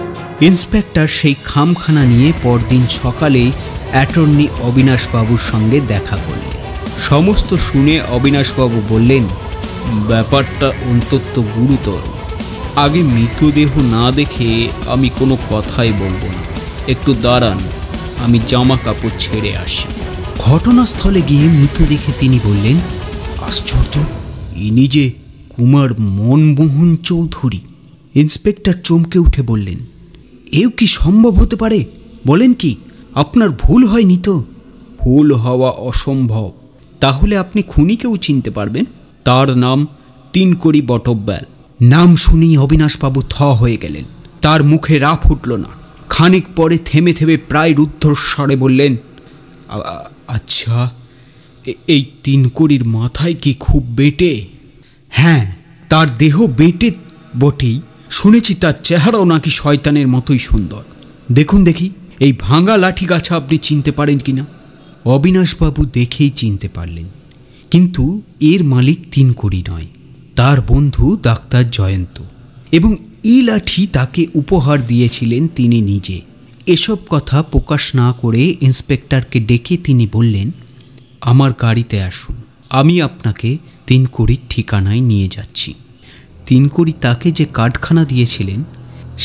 Speaker 2: ইন্সপেক্টর সেই খামখানা নিয়ে পরদিন সকালেই অ্যাটর্নি অবিনাশবাবুর সঙ্গে দেখা করলেন। সমস্ত শুনে অবিনাশবাবু বললেন, ব্যাপারটা অন্তত গুরুতর। আগে মৃতদেহ না দেখে আমি কোনো কথাই বলবো না। একটু দাঁড়ান, আমি জামা কাপড় ছেড়ে আসি। ঘটনাস্থলে গিয়ে মৃত দেখে তিনি বললেন, আশ্চর্য, ইনি যে কুমার মনমোহন চৌধুরী। ইন্সপেক্টর চমকে উঠে বললেন, এও কি সম্ভব হতে পারে? বলেন কি, আপনার ভুল হয়নি তো? ভুল হওয়া অসম্ভব। তাহলে আপনি খুনিকেও চিনতে পারবেন। তার নাম তিনকড়ি বটব্যাল। নাম শুনেই অবিনাশবাবু থ হয়ে গেলেন। তার মুখে রাগ ফুটল না। খানিক পরে থেমে থেমে প্রায় রুদ্ধস্বরে বললেন, আচ্ছা, এই তিনকড়ির মাথায় কি খুব বেঁটে? হ্যাঁ, তার দেহ বেঁটে বটেই, শুনেছি তার চেহারাও নাকি শয়তানের মতোই সুন্দর। দেখুন দেখি এই ভাঙা লাঠি গাছা আপনি চিনতে পারেন কিনা? অবিনাশবাবু দেখেই চিনতে পারলেন, কিন্তু এর মালিক তিনকড়ি নয়, তার বন্ধু ডাক্তার জয়ন্ত, এবং এই লাঠি তাকে উপহার দিয়েছিলেন তিনি নিজে। এসব কথা প্রকাশ না করে ইন্সপেক্টরকে ডেকে তিনি বললেন, আমার গাড়িতে আসুন, আমি আপনাকে তিনকড়ির ঠিকানায় নিয়ে যাচ্ছি। তিনকড়ি তাকে যে কার্ডখানা দিয়েছিলেন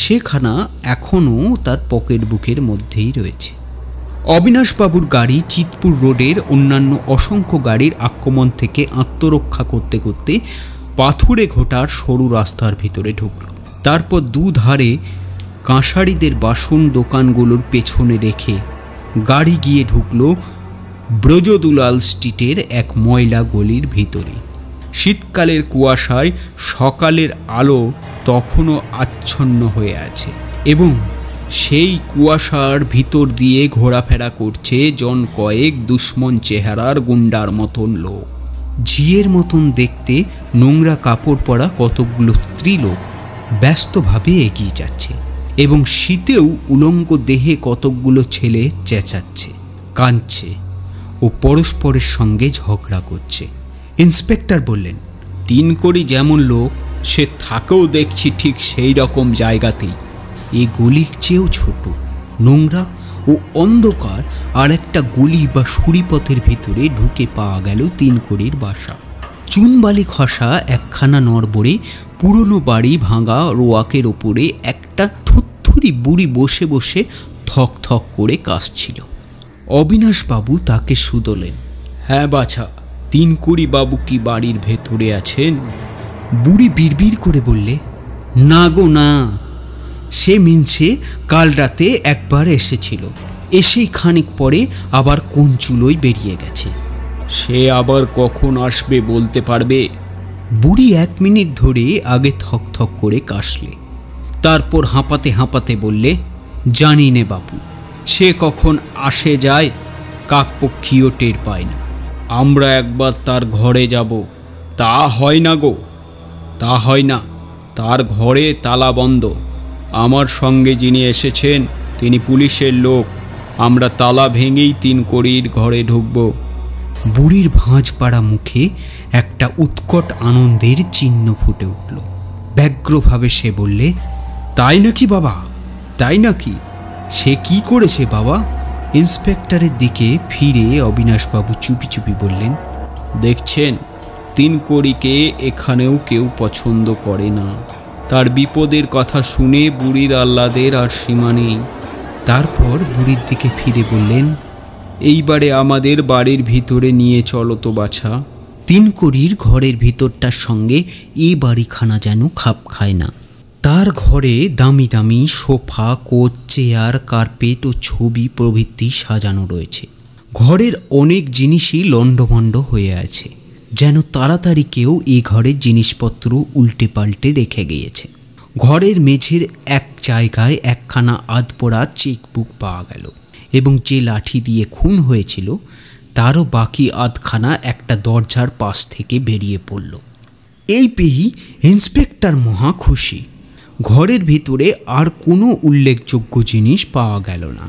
Speaker 2: সেখানা এখনও তার পকেট বুকের মধ্যেই রয়েছে। অবিনাশবাবুর গাড়ি চিতপুর রোডের অন্যান্য অসংখ্য গাড়ির আক্রমণ থেকে আত্মরক্ষা করতে করতে পাথুরে ঘোটার সরু রাস্তার ভিতরে ঢুকল। তারপর দুধারে কাঁসারিদের বাসন দোকানগুলোর পেছনে রেখে গাড়ি গিয়ে ঢুকল ব্রজদুলাল স্ট্রিটের এক ময়লা গলির ভিতরে। শীতকালের কুয়াশায় সকালের আলো তখনও আচ্ছন্ন হয়ে আছে এবং সেই কুয়াশার ভিতর দিয়ে ঘোরাফেরা করছে জন কয়েক দুশ্মন চেহারার গুন্ডার মতন লোক। ঝিয়ের মতন দেখতে নোংরা কাপড় পরা কতকগুলো স্ত্রীলোক ব্যস্তভাবে এগিয়ে যাচ্ছে এবং শীতেও উলঙ্গ দেহে কতকগুলো ছেলে চেঁচাচ্ছে, কাঁদছে ও পরস্পরের সঙ্গে ঝগড়া করছে। ইন্সপেক্টর বললেন, তিনকড়ি যেমন লোক সে থাকেও দেখছি ঠিক সেই রকম জায়গাতেই। এ গলির চেয়েও ছোট, নোংরা ও অন্ধকার আর একটা গলি বা সুড়িপথের ভিতরে ঢুকে পাওয়া গেল তিনকড়ির বাসা। চুনবালি খসা একখানা নড়বড়ে পুরনো বাড়ি ভাঙা রোয়াকের ওপরে একটা থুরথুরি বুড়ি বসে বসে থক থক করে কাশছিল। অবিনাশবাবু তাকে শুধলেন। হ্যাঁ বাছা, তিনকড়ি বাবু কি বাড়ির ভেতরে আছেন? বুড়ি বিড়বিড় করে বললে, না গো না, সে মিনছে কাল রাতে একবার এসেছিল, এসেই খানিক পরে আবার কোন চুলোয় বেরিয়ে গেছে। সে আবার কখন আসবে বলতে পারবে? বুড়ি 1 মিনিট ধরে আগে থক থক করে কাশলে, তারপর হাঁপাতে হাঁপাতে বললে, জানি নে বাপু, সে কখন আসে যায় কাকপক্ষীও টের পায় না। আমরা একবার তার ঘরে যাব। তা হয় না গো, তা হয় না, তার ঘরে তালা বন্ধ। আমার সঙ্গে যিনি এসেছেন তিনি পুলিশের লোক, আমরা তালা ভেঙেই তিনকড়ির ঘরে ঢুকব। বুড়ির ভাঁজ পাড়া মুখে একটা উৎকট আনন্দের চিহ্ন ফুটে উঠল। ব্যগ্রভাবে সে বললে, তাই নাকি বাবা, তাই নাকি? সে কি করেছে বাবা? ইন্সপেক্টরের দিকে ফিরে অবিনাশবাবু চুপি চুপি বললেন, দেখছেন, তিনকড়িকে এখানেও কেউ পছন্দ করে না। তার বিপদের কথা শুনে বুড়ির আহ্লাদের আর সীমা নেই। তারপর বুড়ির দিকে ফিরে বললেন, এইবারে আমাদের বাড়ির ভিতরে নিয়ে চলো তো বাছা। তিনকড়ির ঘরের ভিতরটার সঙ্গে এ বাড়িখানা যেন খাপ খায় না। তার ঘরে দামি দামি সোফা, কোচ, চেয়ার, কার্পেট ও ছবি প্রভৃতি সাজানো রয়েছে। ঘরের অনেক জিনিসই লণ্ডভণ্ড হয়ে আছে, যেন তাড়াতাড়ি কেউ এই ঘরের জিনিসপত্র উল্টে পাল্টে রেখে গিয়েছে। ঘরের মেঝের এক জায়গায় একখানা আধপোড়া চেকবুক পাওয়া গেল, এবং যে লাঠি দিয়ে খুন হয়েছিল তারও বাকি আধখানা একটা দরজার পাশ থেকে বেরিয়ে পড়ল। এই পেয়েই ইন্সপেক্টর মহা খুশি। ঘরের ভিতরে আর কোনো উল্লেখযোগ্য জিনিস পাওয়া গেল না।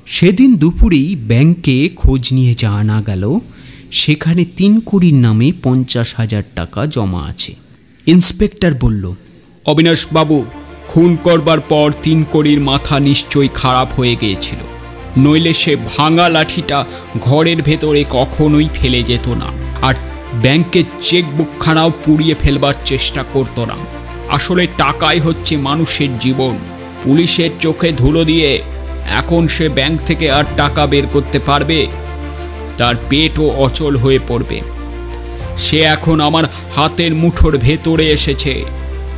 Speaker 2: সেদিন দুপুরেই ব্যাংকে খোঁজ নিয়ে জানা গেল সেখানে তিনকড়ির নামে 50,000 টাকা জমা আছে। ইন্সপেক্টর বলল, অবিনাশবাবু, খুন করবার পর তিনকড়ির মাথা নিশ্চয়ই খারাপ হয়ে গিয়েছিল, নইলে সে ভাঙা লাঠিটা ঘরের ভেতরে কখনোই ফেলে যেত না, আর ব্যাংকের চেকবুকখানাও পুড়িয়ে ফেলবার চেষ্টা করতো না। আসলে টাকাই হচ্ছে মানুষের জীবন। পুলিশের চোখে ধুলো দিয়ে এখন সে ব্যাংক থেকে আর টাকা বের করতে পারবে? তার পেটও অচল হয়ে পড়বে। সে এখন আমার হাতের মুঠোর ভেতরে এসেছে।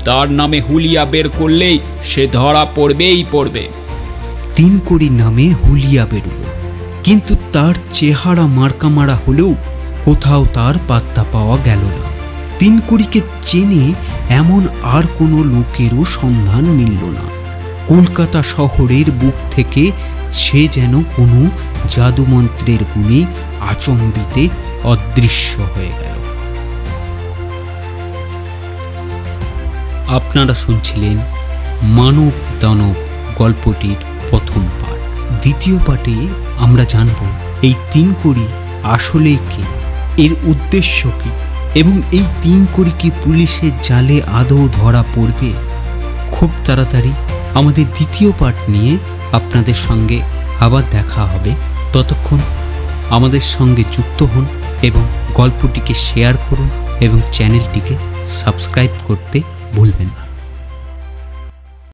Speaker 2: তার নামে হুলিয়া বের করলেই সে ধরা পড়বেই পড়বে। তিনকড়ির নামে হুলিয়া বেরুল, কিন্তু তার চেহারা মার্কা মারা হলেও কোথাও তার পাত্তা পাওয়া গেল না। তিনকড়িকে চেনে এমন আর কোনো লোকেরও সন্ধান মিলল না। কলকাতা শহরের বুক থেকে সে যেন কোনো জাদুমন্ত্রের গুণে আচম্বিতে অদৃশ্য হয়ে গেল। আপনারা শুনছিলেন মানব দানব গল্পটির প্রথম পাঠ। দ্বিতীয় পাঠে আমরা জানব এই তিনকড়ি আসলেই কে, এর উদ্দেশ্য কি, এবং এই তিনকড়ি কি পুলিশের জালে আদৌ ধরা পড়বে। খুব তাড়াতাড়ি আমাদের দ্বিতীয় পাঠ নিয়ে আপনাদের সঙ্গে আবার দেখা হবে। ততক্ষণ আমাদের সঙ্গে যুক্ত হন এবং গল্পটিকে শেয়ার করুন এবং চ্যানেলটিকে সাবস্ক্রাইব করতে ভুলবেন না।